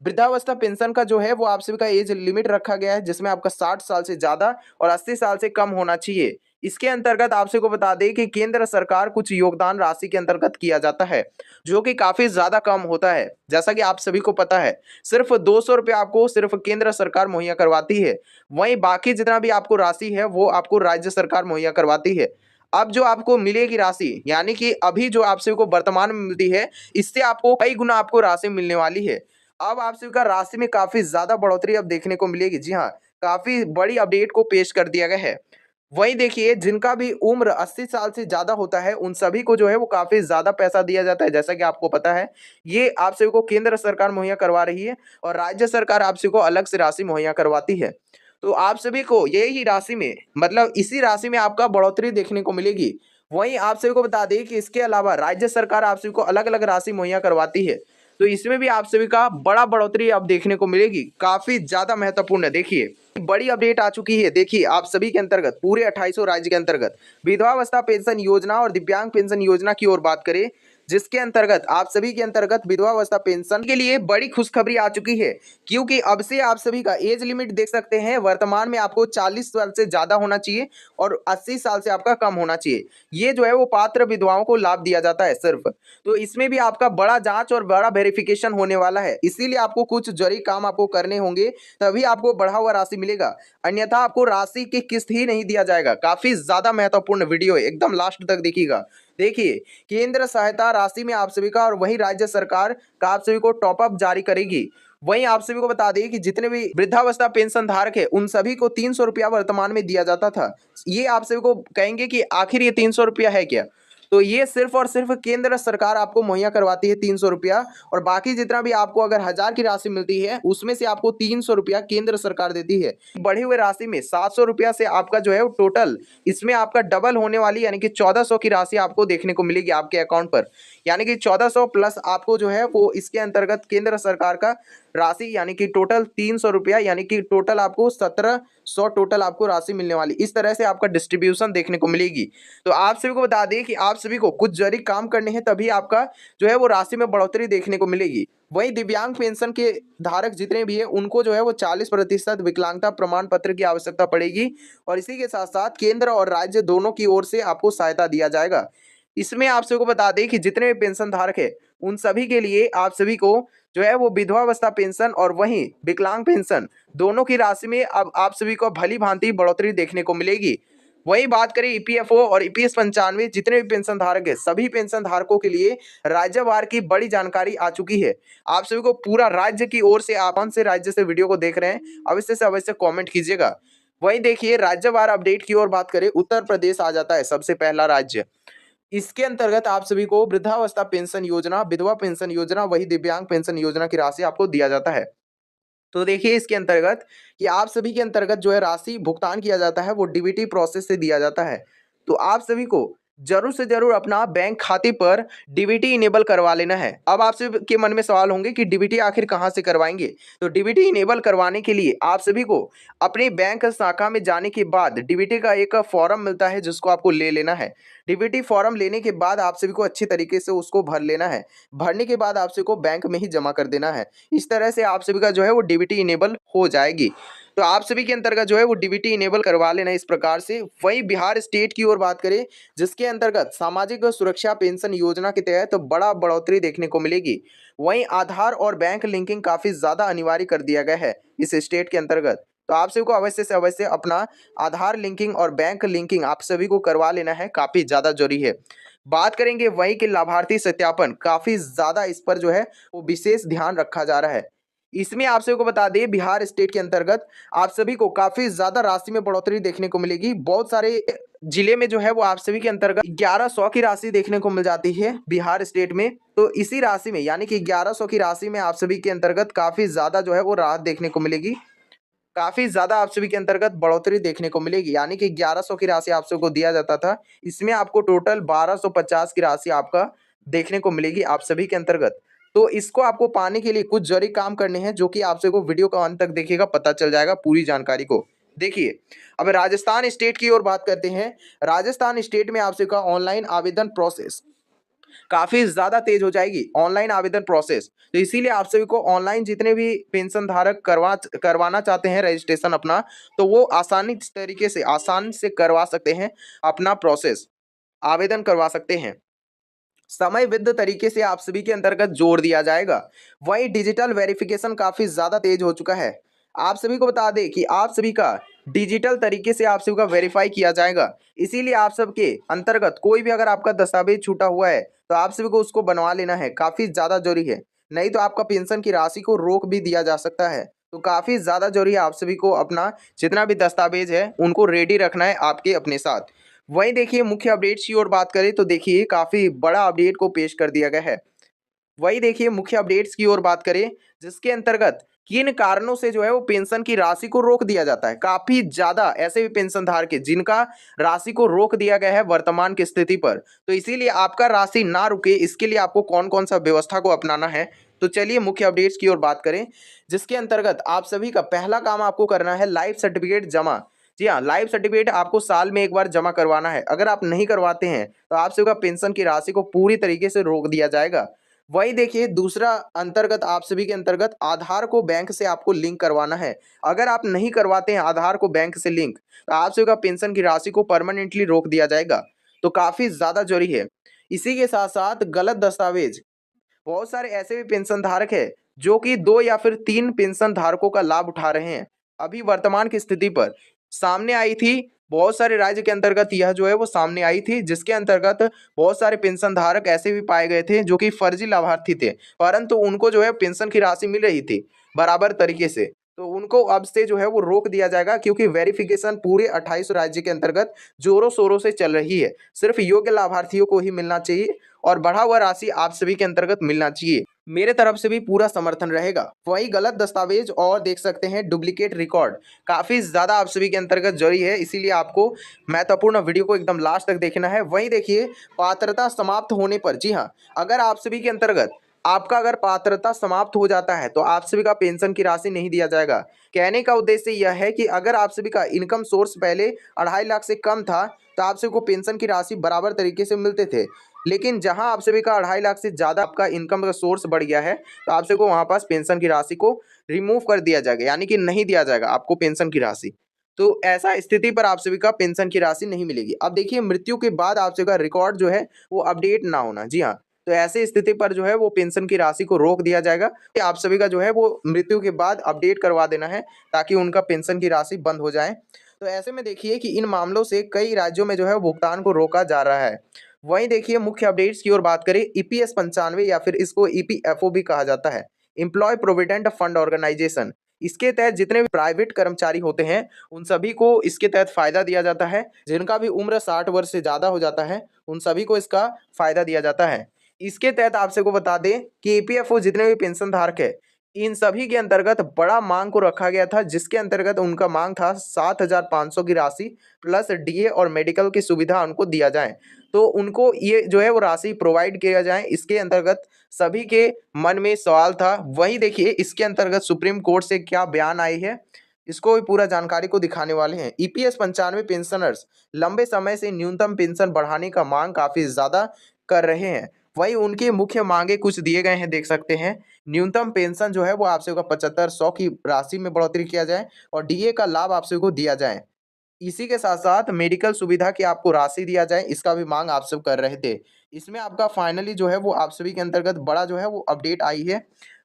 वृद्धावस्था पेंशन का जो है वो आप सभी का एज लिमिट रखा गया है जिसमें आपका 60 साल से ज्यादा और 80 साल से कम होना चाहिए। इसके अंतर्गत आप सभी को बता दें कि केंद्र सरकार कुछ योगदान राशि के अंतर्गत किया जाता है जो कि काफी ज्यादा कम होता है। जैसा कि आप सभी को पता है सिर्फ 200 रुपये आपको सिर्फ केंद्र सरकार मुहैया करवाती है, वहीं बाकी जितना भी आपको राशि है वो आपको राज्य सरकार मुहैया करवाती है। अब जो आपको मिलेगी राशि, यानी कि अभी जो आप सभी को वर्तमान में मिलती है इससे आपको कई गुना आपको राशि मिलने वाली है। अब आप सभी का राशि में काफी ज्यादा बढ़ोतरी अब देखने को मिलेगी। जी हाँ, काफी बड़ी अपडेट को पेश कर दिया गया है। वही देखिए जिनका भी उम्र 80 साल से ज्यादा होता है उन सभी को जो है वो काफी ज्यादा पैसा दिया जाता है। जैसा कि आपको पता है ये आप सभी को केंद्र सरकार मुहैया करवा रही है और राज्य सरकार आप सभी को अलग से राशि मुहैया करवाती है। तो आप सभी को यही राशि में मतलब इसी राशि में आपका बढ़ोतरी देखने को मिलेगी। वहीं आप सभी को बता दें कि इसके अलावा राज्य सरकार आप सभी को अलग अलग राशि मुहैया करवाती है, तो इसमें भी आप सभी का बड़ा बढ़ोतरी अब देखने को मिलेगी, काफी ज्यादा महत्वपूर्ण है। देखिए बड़ी अपडेट आ चुकी है। देखिए आप सभी के अंतर्गत पूरे 2800 राज्य के अंतर्गत विधवावस्था पेंशन योजना और दिव्यांग पेंशन योजना की ओर बात करें जिसके अंतर्गत आप सभी के अंतर्गत विधवावस्था पेंशन के लिए बड़ी खुशखबरी आ चुकी है, क्योंकि अब से आप सभी का एज लिमिट देख सकते हैं वर्तमान में आपको 40 साल से ज्यादा होना चाहिए और 80 साल से आपका कम होना चाहिए। ये जो है वो पात्र विधवाओं को लाभ दिया जाता है सिर्फ। तो इसमें भी आपका बड़ा जांच और बड़ा वेरिफिकेशन होने वाला है, इसीलिए आपको कुछ जरूरी काम आपको करने होंगे तभी आपको बढ़ा हुआ राशि मिलेगा, अन्यथा आपको राशि की किस्त ही नहीं दिया जाएगा। काफी ज्यादा महत्वपूर्ण वीडियो है, एकदम लास्ट तक देखिएगा। देखिए केंद्र सहायता राशि में आप सभी का और वही राज्य सरकार का आप सभी को टॉपअप जारी करेगी। वहीं आप सभी को बता दें कि जितने भी वृद्धावस्था पेंशन धारक है उन सभी को 300 रुपया वर्तमान में दिया जाता था। ये आप सभी को कहेंगे कि आखिर ये 300 रुपया है क्या, तो ये सिर्फ और सिर्फ केंद्र सरकार आपको मुहैया करवाती है 300 रुपया, और बाकी जितना भी आपको अगर 1000 की राशि मिलती है उसमें से आपको 300 रुपया केंद्र सरकार देती है। बढ़ी हुई राशि में 700 रुपया से आपका जो है वो टोटल इसमें आपका डबल होने वाली यानी कि 1400 की राशि आपको देखने को मिलेगी आपके अकाउंट पर, यानी कि 1400 प्लस आपको जो है वो इसके अंतर्गत केंद्र सरकार का राशि यानी कि टोटल 300 रुपया, यानी कि टोटल आपको 1700 टोटल आपको राशि मिलने वाली। इस तरह से आपका डिस्ट्रीब्यूशन देखने को मिलेगी। तो आप सभी को बता दें कि आप सभी को कुछ जरूरी काम करने हैं तभी आपका जो है वो राशि में बढ़ोतरी देखने को मिलेगी। वहीं दिव्यांग पेंशन के धारक जितने भी है उनको जो है वो 40% विकलांगता प्रमाण पत्र की आवश्यकता पड़ेगी और इसी के साथ साथ केंद्र और राज्य दोनों की ओर से आपको सहायता दिया जाएगा। इसमें आप सभी को बता दें कि जितने भी पेंशन धारक है उन सभी के लिए आप सभी को जो है वो विधवावस्था पेंशन और वहीं विकलांग पेंशन दोनों की राशि में अब आप सभी को भली भांति बढ़ोतरी देखने को मिलेगी। वही बात करें ईपीएफओ और ईपीएस 95 जितने भी पेंशन धारक है सभी पेंशन धारकों के लिए राज्यवार की बड़ी जानकारी आ चुकी है। आप सभी को पूरा राज्य की ओर से आप कौन से राज्य से वीडियो को देख रहे हैं अवश्य से अवश्य कमेंट कीजिएगा। वही देखिए राज्यवार अपडेट की ओर बात करें उत्तर प्रदेश आ जाता है सबसे पहला राज्य। इसके अंतर्गत आप सभी को वृद्धावस्था पेंशन योजना, विधवा पेंशन योजना, वही दिव्यांग पेंशन योजना की राशि आपको दिया जाता है। तो देखिए इसके अंतर्गत कि आप सभी के अंतर्गत जो है राशि भुगतान किया जाता है वो डीबीटी प्रोसेस से दिया जाता है। तो आप सभी को जरूर से जरूर अपना बैंक खाते पर डीबीटी इनेबल करवा लेना है। अब आपसे के मन में सवाल होंगे कि डीबीटी आखिर कहां से करवाएंगे। तो डीबीटी इनेबल करवाने के लिए आप सभी को अपने बैंक शाखा में जाने के बाद डीबीटी का एक फॉर्म मिलता है जिसको आपको ले लेना है। डीबीटी फॉर्म लेने के बाद आप सभी को अच्छी तरीके से उसको भर लेना है। भरने के बाद आप सभी को बैंक में ही जमा कर देना है। इस तरह से आप सभी का जो है वो डीबीटी इनेबल हो जाएगी। तो आप सभी के अंतर्गत जो है वो डीबीटी इनेबल करवा लेना इस प्रकार से। वहीं बिहार स्टेट की ओर बात करें, जिसके अंतर्गत सामाजिक सुरक्षा पेंशन योजना के तहत बड़ा बढ़ोतरी देखने को मिलेगी। वहीं आधार और बैंक लिंकिंग काफी ज्यादा अनिवार्य कर दिया गया है इस स्टेट के अंतर्गत। तो आप सभी को अवश्य से अवश्य अपना आधार लिंकिंग और बैंक लिंकिंग आप सभी को करवा लेना है, काफी ज्यादा जरूरी है। बात करेंगे वहीं के लाभार्थी सत्यापन, काफी ज्यादा इस पर जो है वो विशेष ध्यान रखा जा रहा है। इसमें आप सभी को बता दें, बिहार स्टेट के अंतर्गत आप सभी को काफी ज्यादा राशि में बढ़ोतरी देखने को मिलेगी। बहुत सारे जिले में जो है वो आप सभी के अंतर्गत 1100 की राशि देखने को मिल जाती है बिहार स्टेट में। तो इसी राशि में यानी कि 1100 की राशि में आप सभी के अंतर्गत काफी ज्यादा जो है वो राहत देखने को मिलेगी। काफी ज्यादा आप सभी के अंतर्गत बढ़ोतरी देखने को मिलेगी, यानी कि 1100 की राशि आप सबको दिया जाता था, इसमें आपको टोटल 1250 की राशि आपका देखने को मिलेगी आप सभी के अंतर्गत। तो इसको आपको पाने के लिए कुछ जरूरी काम करने हैं, जो कि आप सबको वीडियो का अंत तक देखिएगा, पता चल जाएगा पूरी जानकारी को। देखिए, अब राजस्थान स्टेट की ओर बात करते हैं। राजस्थान स्टेट में आप सबका ऑनलाइन आवेदन प्रोसेस काफी ज्यादा तेज हो जाएगी, ऑनलाइन आवेदन प्रोसेस। तो इसीलिए आप सभी को ऑनलाइन जितने भी पेंशन धारक करवाना चाहते हैं रजिस्ट्रेशन अपना, तो वो आसानी तरीके से आसान से करवा सकते हैं, अपना प्रोसेस आवेदन करवा सकते हैं। समयबद्ध तरीके से आप सभी के अंतर्गत जोड़ दिया जाएगा। वही डिजिटल वेरिफिकेशन काफी ज्यादा तेज हो चुका है। आप सभी को बता दें कि आप सभी का डिजिटल तरीके से आप सभी का वेरीफाई किया जाएगा। इसीलिए आप सबके अंतर्गत कोई भी अगर आपका दस्तावेज छूटा हुआ है तो आप सभी को उसको बनवा लेना है, काफी ज्यादा जरूरी है। नहीं तो आपका पेंशन की राशि को रोक भी दिया जा सकता है। तो काफी ज्यादा जरूरी है आप सभी को अपना जितना भी दस्तावेज है उनको रेडी रखना है आपके अपने साथ। वहीं देखिए, मुख्य अपडेट्स की ओर बात करें तो देखिए काफी बड़ा अपडेट को पेश कर दिया गया है। वही देखिए, मुख्य अपडेट्स की ओर बात करें, जिसके अंतर्गत किन कारणों से जो है वो पेंशन की राशि को रोक दिया जाता है। काफी ज्यादा ऐसे भी पेंशन धारक हैं जिनका राशि को रोक दिया गया है वर्तमान की स्थिति पर। तो इसीलिए आपका राशि ना रुके, इसके लिए आपको कौन कौन सा व्यवस्था को अपनाना है, तो चलिए मुख्य अपडेट्स की ओर बात करें। जिसके अंतर्गत आप सभी का पहला काम आपको करना है लाइफ सर्टिफिकेट जमा। जी हाँ, लाइफ सर्टिफिकेट आपको साल में एक बार जमा करवाना है। अगर आप नहीं करवाते हैं तो आप सभी का पेंशन की राशि को पूरी तरीके से रोक दिया जाएगा। वही देखिए, दूसरा अंतर्गत आप सभी के अंतर्गत आधार को बैंक से आपको लिंक करवाना है। अगर आप नहीं करवाते हैं आधार को बैंक से लिंक, तो आप सभी का पेंशन की राशि को परमानेंटली रोक दिया जाएगा। तो काफी ज्यादा जरूरी है। इसी के साथ साथ गलत दस्तावेज, बहुत सारे ऐसे भी पेंशन धारक है जो कि 2 या फिर 3 पेंशन धारकों का लाभ उठा रहे हैं। अभी वर्तमान की स्थिति पर सामने आई थी, बहुत सारे राज्य के अंतर्गत यह जो है वो सामने आई थी, जिसके अंतर्गत बहुत सारे पेंशन धारक ऐसे भी पाए गए थे जो कि फर्जी लाभार्थी थे, परंतु उनको जो है पेंशन की राशि मिल रही थी बराबर तरीके से। तो उनको अब से जो है वो रोक दिया जाएगा, क्योंकि वेरिफिकेशन पूरे 28 राज्य के अंतर्गत जोरों शोरों से चल रही है। सिर्फ योग्य लाभार्थियों को ही मिलना चाहिए और बढ़ा हुआ राशि आप सभी के अंतर्गत मिलना चाहिए। मेरे तरफ से भी पूरा समर्थन रहेगा। वही गलत दस्तावेज और देख सकते हैं डुप्लीकेट रिकॉर्ड, काफी ज्यादा आप सभी के अंतर्गत जरूरी है, इसीलिए आपको महत्वपूर्ण वीडियो को एकदम लास्ट तक देखना है। वही देखिए, पात्रता समाप्त होने पर, जी हाँ, अगर आप सभी के अंतर्गत आपका अगर पात्रता समाप्त हो जाता है तो आप सभी का पेंशन की राशि नहीं दिया जाएगा। कहने का उद्देश्य यह है कि अगर आप सभी का इनकम सोर्स पहले 2.5 लाख से कम था तो आप सभी को पेंशन की राशि बराबर तरीके से मिलते थे। लेकिन जहां आप सभी का 2.5 लाख से ज़्यादा आपका इनकम का सोर्स बढ़ गया है तो आप सभी को वहां पास पेंशन की राशि को रिमूव कर दिया जाएगा, यानी कि नहीं दिया जाएगा आपको पेंशन की राशि। तो ऐसा स्थिति पर आप सभी का पेंशन की राशि नहीं मिलेगी। अब देखिए, मृत्यु के बाद आप सभी का रिकॉर्ड जो है वो अपडेट ना होना, जी हाँ, तो ऐसे स्थिति पर जो है वो पेंशन की राशि को रोक दिया जाएगा। आप सभी का जो है वो मृत्यु के बाद अपडेट करवा देना है ताकि उनका पेंशन की राशि बंद हो जाए। तो ऐसे में देखिए कि इन मामलों से कई राज्यों में जो है भुगतान को रोका जा रहा है। वहीं देखिए, मुख्य अपडेट्स की ओर बात करें, ईपीएस 95 या फिर इसको ईपीएफओ भी कहा जाता है, एम्प्लॉय प्रोविडेंट फंड ऑर्गेनाइजेशन। इसके तहत जितने भी प्राइवेट कर्मचारी होते हैं उन सभी को इसके तहत फायदा दिया जाता है। जिनका भी उम्र 60 वर्ष से ज्यादा हो जाता है उन सभी को इसका फायदा दिया जाता है। इसके तहत आप सबको बता दें कि ईपीएफओ जितने भी पेंशन धारक है इन सभी के अंतर्गत बड़ा मांग को रखा गया था, जिसके अंतर्गत उनका मांग था 7,500 की राशि प्लस डीए और मेडिकल की सुविधा उनको दिया जाए। तो उनको ये जो है वो राशि प्रोवाइड किया जाए, इसके अंतर्गत सभी के मन में सवाल था। वही देखिए इसके अंतर्गत सुप्रीम कोर्ट से क्या बयान आई है, इसको भी पूरा जानकारी को दिखाने वाले हैं। ईपीएस 95 पेंशनर्स लंबे समय से न्यूनतम पेंशन बढ़ाने का मांग काफी ज्यादा कर रहे हैं। वही उनकी मुख्य मांगे कुछ दिए गए हैं, देख सकते हैं। न्यूनतम पेंशन जो है वो आप सबको 7500 की राशि में बढ़ोतरी किया जाए और डीए का लाभ आप सबको दिया जाए। इसी के साथ साथ मेडिकल सुविधा की आपको राशि दिया जाए, इसका भी मांग आप सब कर रहे थे। इसमें आपका फाइनली जो है वो आप सभी के अंतर्गत बड़ा जो है वो अपडेट आई है।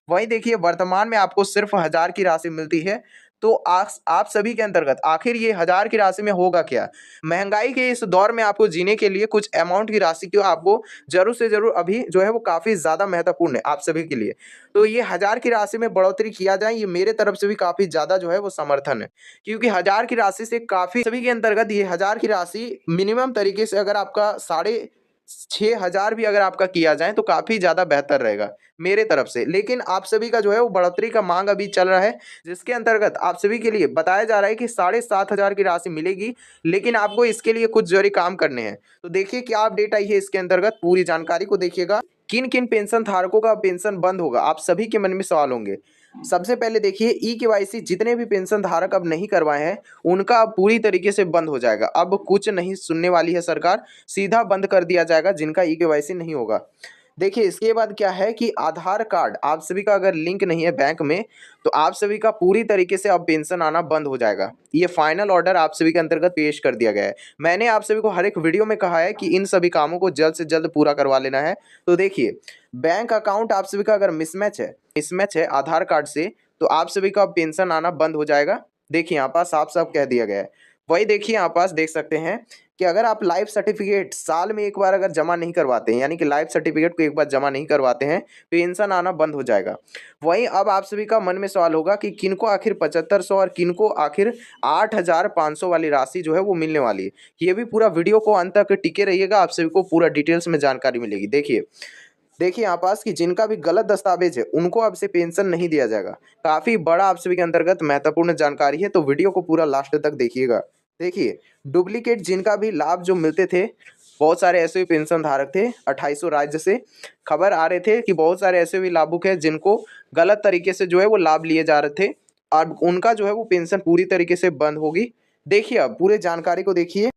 वहीं देखिए वर्तमान में आपको सिर्फ 1000 की राशि मिलती है। तो आप सभी के अंतर्गत आखिर ये 1000 की राशि में होगा क्या? महंगाई के इस दौर में आपको जीने के लिए कुछ अमाउंट की राशि की आपको जरूर से जरूर अभी जो है वो काफी ज्यादा महत्वपूर्ण है आप सभी के लिए। तो ये 1000 की राशि में बढ़ोतरी किया जाए, ये मेरे तरफ से भी काफी ज्यादा जो है वो समर्थन है। क्योंकि 1000 की राशि से काफी सभी के अंतर्गत ये 1000 की राशि मिनिमम तरीके से अगर आपका 6500 भी अगर आपका किया जाए तो काफी ज्यादा बेहतर रहेगा मेरे तरफ से। लेकिन आप सभी का जो है वो बढ़ोतरी का मांग अभी चल रहा है, जिसके अंतर्गत आप सभी के लिए बताया जा रहा है कि 7500 की राशि मिलेगी, लेकिन आपको इसके लिए कुछ जरूरी काम करने हैं। तो देखिए क्या अपडेट आई है इसके अंतर्गत, पूरी जानकारी को देखिएगा। किन किन पेंशन धारकों का पेंशन बंद होगा, आप सभी के मन में सवाल होंगे। सबसे पहले देखिए ई-केवाईसी जितने भी पेंशन धारक अब नहीं करवाए हैं उनका अब पूरी तरीके से बंद हो जाएगा। अब कुछ नहीं सुनने वाली है सरकार, सीधा बंद कर दिया जाएगा जिनका ई-केवाईसी नहीं होगा। देखिए इसके बाद क्या है कि आधार कार्ड आप सभी का अगर लिंक नहीं है बैंक में तो आप सभी का पूरी तरीके से अब पेंशन आना बंद हो जाएगा। ये फाइनल ऑर्डर आप सभी के अंतर्गत पेश कर दिया गया है। मैंने आप सभी को हर एक वीडियो में कहा है कि इन सभी कामों को जल्द से जल्द पूरा करवा लेना है। तो देखिए बैंक अकाउंट आप सभी का अगर मिसमैच है आधार कार्ड से तो आप सभी का पेंशन आना बंद हो जाएगा। देखिए यहाँ पास साफ साफ कह दिया गया है। वही देखिए यहाँ पास देख सकते हैं कि अगर आप लाइफ सर्टिफिकेट साल में एक बार अगर जमा नहीं करवाते हैं, यानी कि लाइफ सर्टिफिकेट को एक बार जमा नहीं करवाते हैं, पेंशन आना बंद हो जाएगा। वहीं अब आप सभी का मन में सवाल होगा कि किनको आखिर 7500 और किनको आखिर 8500 वाली राशि जो है वो मिलने वाली है। ये भी पूरा वीडियो को अंत तक टिके रहिएगा, आप सभी को पूरा डिटेल्स में जानकारी मिलेगी। देखिए यहाँ पास कि जिनका भी गलत दस्तावेज है उनको अब से पेंशन नहीं दिया जाएगा। काफी बड़ा आप सभी के अंतर्गत महत्वपूर्ण जानकारी है, तो वीडियो को पूरा लास्ट तक देखिएगा। देखिए डुप्लीकेट जिनका भी लाभ जो मिलते थे, बहुत सारे ऐसे भी पेंशन धारक थे 2800 राज्य से खबर आ रहे थे कि बहुत सारे ऐसे भी लाभुक हैं जिनको गलत तरीके से जो है वो लाभ लिए जा रहे थे और उनका जो है वो पेंशन पूरी तरीके से बंद होगी। देखिए अब पूरे जानकारी को देखिए।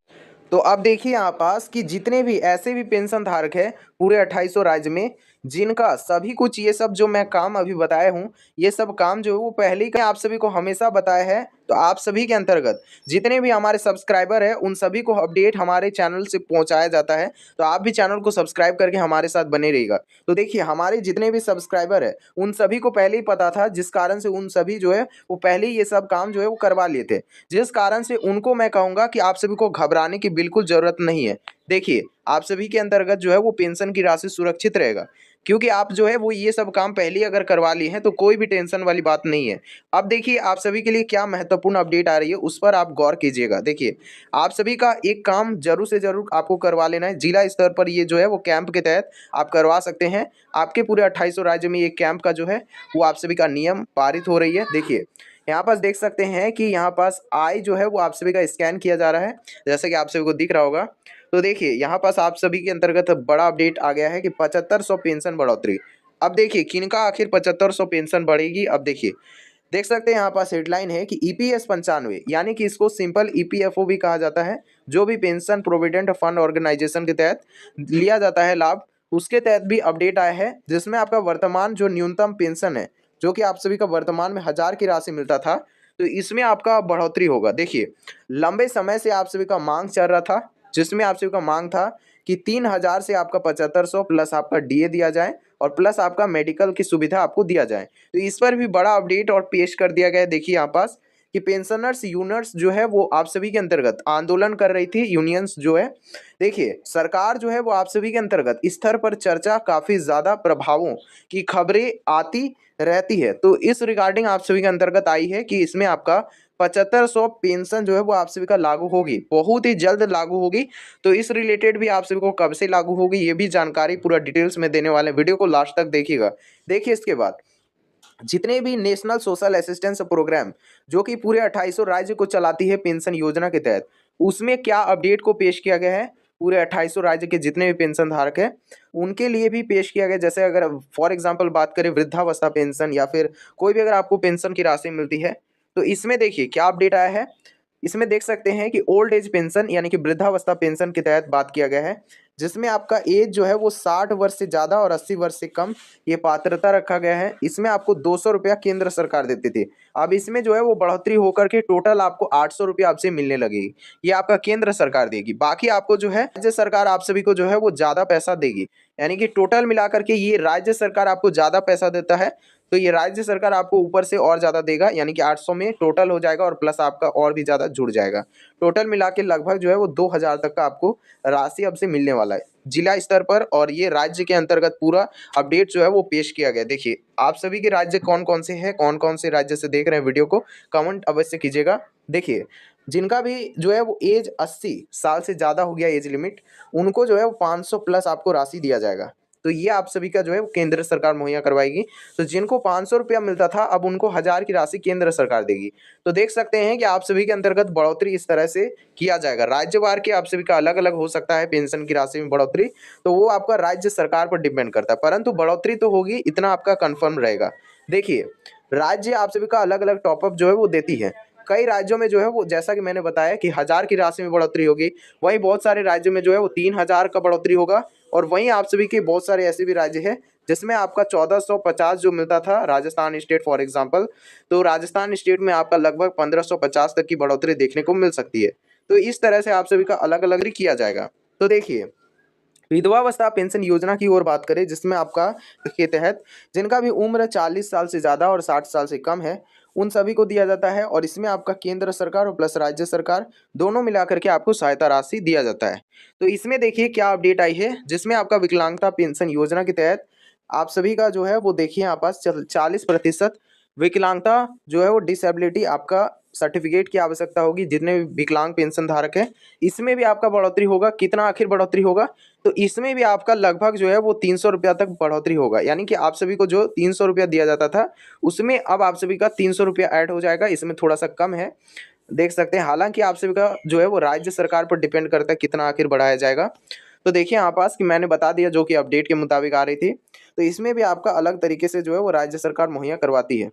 तो अब देखिए यहाँ पास कि जितने भी ऐसे भी पेंशन धारक है पूरे 2800 राज्य में, जिनका सभी कुछ ये सब जो मैं काम अभी बताया हूँ, ये सब काम जो है वो पहले ही आप सभी को हमेशा बताया है। तो आप सभी के अंतर्गत जितने भी हमारे सब्सक्राइबर है उन सभी को अपडेट हमारे चैनल से पहुंचाया जाता है। तो आप भी चैनल को सब्सक्राइब करके हमारे साथ बने रहिएगा। तो देखिए हमारे जितने भी सब्सक्राइबर है उन सभी को पहले ही पता था, जिस कारण से उन सभी जो है वो पहले ही ये सब काम जो है वो करवा लिए थे, जिस कारण से उनको मैं कहूँगा कि आप सभी को घबराने की बिल्कुल ज़रूरत नहीं है। देखिए आप सभी के अंतर्गत जो है वो पेंशन की राशि सुरक्षित रहेगा, क्योंकि आप जो है वो ये सब काम पहले ही अगर करवा लिए हैं तो कोई भी टेंशन वाली बात नहीं है। अब देखिए आप सभी के लिए क्या महत्वपूर्ण अपडेट आ रही है उस पर आप गौर कीजिएगा। देखिए आप सभी का एक काम जरूर से जरूर आपको करवा लेना है, जिला स्तर पर ये जो है वो कैंप के तहत आप करवा सकते हैं। आपके पूरे 2800 राज्य में ये कैंप का जो है वो आप सभी का नियम पारित हो रही है। देखिए यहाँ पास देख सकते हैं कि यहाँ पास आई जो है वो आप सभी का स्कैन किया जा रहा है, जैसा कि आप सभी को दिख रहा होगा। तो देखिए यहाँ पास आप सभी के अंतर्गत बड़ा अपडेट आ गया है कि 7500 पेंशन बढ़ोतरी। अब देखिए किनका आखिर 7500 पेंशन बढ़ेगी। अब देखिए देख सकते हैं यहाँ पास हेडलाइन है कि ईपीएस 95 यानी कि इसको सिंपल ईपीएफओ भी कहा जाता है, जो भी पेंशन प्रोविडेंट फंड ऑर्गेनाइजेशन के तहत लिया जाता है लाभ, उसके तहत भी अपडेट आया है, जिसमें आपका वर्तमान जो न्यूनतम पेंशन है जो कि आप सभी का वर्तमान में 1000 की राशि मिलता था, तो इसमें आपका बढ़ोतरी होगा। देखिए लंबे समय से आप सभी का मांग चल रहा था, जिसमें आप सभी का मांग था कि 3000 से आपका 7500 प्लस आपका डीए दिया जाए और प्लस आपका मेडिकल की सुविधा आपको दिया जाए। तो इस पर भी बड़ा अपडेट और पेश कर दिया गया है। देखिए यहाँ पास कि पेंशनर्स यूनियंस जो है वो आप सभी के अंतर्गत आंदोलन कर रही थी, यूनियंस जो है। देखिए सरकार जो है वो आप सभी के अंतर्गत स्तर पर चर्चा काफ़ी ज़्यादा प्रभावों की खबरें आती रहती है। तो इस रिगार्डिंग आप सभी के अंतर्गत आई है कि इसमें आपका 7500 पेंशन जो है वो आप सभी का लागू होगी, बहुत ही जल्द लागू होगी। तो इस रिलेटेड भी आप सभी को कब से लागू होगी ये भी जानकारी पूरा डिटेल्स में देने वाले, वीडियो को लास्ट तक देखिएगा। देखिए इसके बाद जितने भी नेशनल सोशल असिस्टेंस प्रोग्राम जो कि पूरे 2800 राज्य को चलाती है पेंशन योजना के तहत, उसमें क्या अपडेट को पेश किया गया है, पूरे 2800 राज्य के जितने भी पेंशन धारक हैं उनके लिए भी पेश किया गया। जैसे अगर फॉर एग्जांपल बात करें वृद्धावस्था पेंशन या फिर कोई भी अगर आपको पेंशन की राशि मिलती है, तो इसमें देखिए क्या अपडेट आया है। इसमें देख सकते हैं कि ओल्ड एज पेंशन यानी कि वृद्धावस्था पेंशन के तहत बात किया गया है, जिसमें आपका एज जो है वो 60 वर्ष से ज़्यादा और 80 वर्ष से कम ये पात्रता रखा गया है। इसमें आपको 200 रुपया केंद्र सरकार देती थी, अब इसमें जो है वो बढ़ोतरी होकर के टोटल आपको 800 रुपया आपसे मिलने लगेगी। ये आपका केंद्र सरकार देगी, बाकी आपको जो है राज्य सरकार आप सभी को जो है वो ज़्यादा पैसा देगी। यानी कि टोटल मिलाकर के ये राज्य सरकार आपको ज़्यादा पैसा देता है, तो ये राज्य सरकार आपको ऊपर से और ज़्यादा देगा, यानी कि 800 में टोटल हो जाएगा और प्लस आपका और भी ज़्यादा जुड़ जाएगा। टोटल मिला के लगभग जो है वो 2000 तक का आपको राशि अब से मिलने वाला है जिला स्तर पर, और ये राज्य के अंतर्गत पूरा अपडेट जो है वो पेश किया गया। देखिए आप सभी के राज्य कौन कौन से हैं, कौन कौन से राज्य से देख रहे हैं वीडियो को, कमेंट अवश्य कीजिएगा। देखिए जिनका भी जो है वो एज 80 साल से ज़्यादा हो गया एज लिमिट, उनको जो है वो 500 प्लस आपको राशि दिया जाएगा। तो ये आप सभी का जो है वो केंद्र सरकार मुहैया करवाएगी। तो जिनको 500 रुपया मिलता था अब उनको 1000 की राशि केंद्र सरकार देगी। तो देख सकते हैं कि आप सभी के अंतर्गत बढ़ोतरी इस तरह से किया जाएगा। राज्यवार के आप सभी का अलग अलग हो सकता है पेंशन की राशि में बढ़ोतरी, तो वो आपका राज्य सरकार पर डिपेंड करता है, परंतु बढ़ोतरी तो होगी, इतना आपका कन्फर्म रहेगा। देखिए राज्य आप सभी का अलग अलग टॉपअप जो है वो देती है। कई राज्यों में जो है वो जैसा कि मैंने बताया कि 1000 की राशि में बढ़ोतरी होगी, वहीं बहुत सारे राज्यों में जो है वो 3000 का बढ़ोतरी होगा, और वहीं आप सभी के बहुत सारे ऐसे भी राज्य हैं जिसमें आपका 1450 जो मिलता था, राजस्थान स्टेट फॉर एग्जांपल, तो राजस्थान स्टेट में आपका लगभग 1550 तक की बढ़ोतरी देखने को मिल सकती है। तो इस तरह से आप सभी का अलग अलग ही किया जाएगा। तो देखिए विधवावस्था पेंशन योजना की ओर बात करें, जिसमें आपका के तहत जिनका भी उम्र 40 साल से ज़्यादा और 60 साल से कम है उन सभी को दिया जाता है, और इसमें आपका केंद्र सरकार और प्लस राज्य सरकार दोनों मिलाकर के आपको सहायता राशि दिया जाता है। तो इसमें देखिए क्या अपडेट आई है, जिसमें आपका विकलांगता पेंशन योजना के तहत आप सभी का जो है वो देखिए यहाँ पास 40% विकलांगता जो है वो डिसेबिलिटी आपका सर्टिफिकेट की आवश्यकता होगी जितने भी विकलांग पेंशन धारक हैं, इसमें भी आपका बढ़ोतरी होगा। कितना आखिर बढ़ोतरी होगा, तो इसमें भी आपका लगभग जो है वो 300 रुपया तक बढ़ोतरी होगा। यानी कि आप सभी को जो 300 रुपया दिया जाता था उसमें अब आप सभी का 300 रुपया ऐड हो जाएगा, इसमें थोड़ा सा कम है, देख सकते हैं। हालांकि आप सभी का जो है वो राज्य सरकार पर डिपेंड करता है कितना आखिर बढ़ाया जाएगा। तो देखिए यहाँ पास कि मैंने बता दिया जो कि अपडेट के मुताबिक आ रही थी, तो इसमें भी आपका अलग तरीके से जो है वो राज्य सरकार मुहैया करवाती है।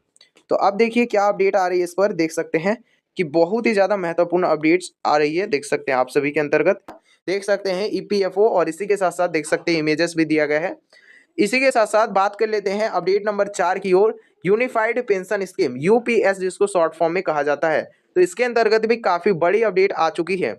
तो अब देखिए क्या अपडेट आ रही है, इस पर देख सकते हैं कि बहुत ही ज़्यादा महत्वपूर्ण अपडेट्स आ रही है, देख सकते हैं आप सभी के अंतर्गत देख सकते हैं ईपीएफओ, और इसी के साथ साथ देख सकते हैं इमेजेस भी दिया गया है। इसी के साथ साथ बात कर लेते हैं अपडेट नंबर 4 की ओर, यूनिफाइड पेंशन स्कीम यूपीएस जिसको शॉर्ट फॉर्म में कहा जाता है। तो इसके अंतर्गत भी काफ़ी बड़ी अपडेट आ चुकी है।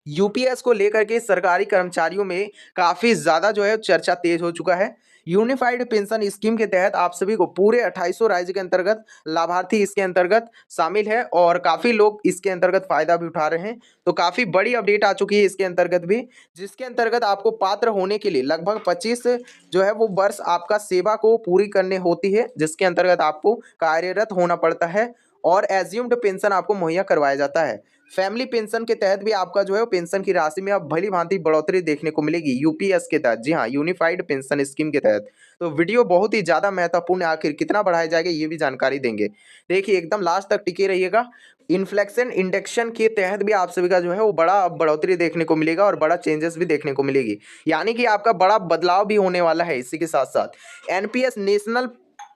यूपीएस को लेकर के सरकारी कर्मचारियों में काफ़ी ज़्यादा जो है चर्चा तेज हो चुका है। यूनिफाइड पेंशन स्कीम के तहत आप सभी को पूरे 2800 राज्य के अंतर्गत लाभार्थी इसके अंतर्गत शामिल है, और काफ़ी लोग इसके अंतर्गत फ़ायदा भी उठा रहे हैं। तो काफ़ी बड़ी अपडेट आ चुकी है इसके अंतर्गत भी, जिसके अंतर्गत आपको पात्र होने के लिए लगभग 25 जो है वो वर्ष आपका सेवा को पूरी करने होती है, जिसके अंतर्गत आपको कार्यरत होना पड़ता है, और एज्यूम्ड पेंशन आपको मुहैया करवाया जाता है। फैमिली पेंशन के तहत भी आपका जो है पेंशन की राशि में अब भली भांति बढ़ोतरी देखने को मिलेगी यूपीएस के तहत, जी हाँ यूनिफाइड पेंशन स्कीम के तहत। तो वीडियो बहुत ही ज़्यादा महत्वपूर्ण है, आखिर कितना बढ़ाया जाएगा ये भी जानकारी देंगे। देखिए एकदम लास्ट तक टिके रहिएगा। इन्फ्लेक्शन इंडेक्शन के तहत भी आप सभी का जो है वो बड़ा बढ़ोतरी देखने को मिलेगा और बड़ा चेंजेस भी देखने को मिलेगी, यानी कि आपका बड़ा बदलाव भी होने वाला है। इसी के साथ साथ एनपीएस नेशनल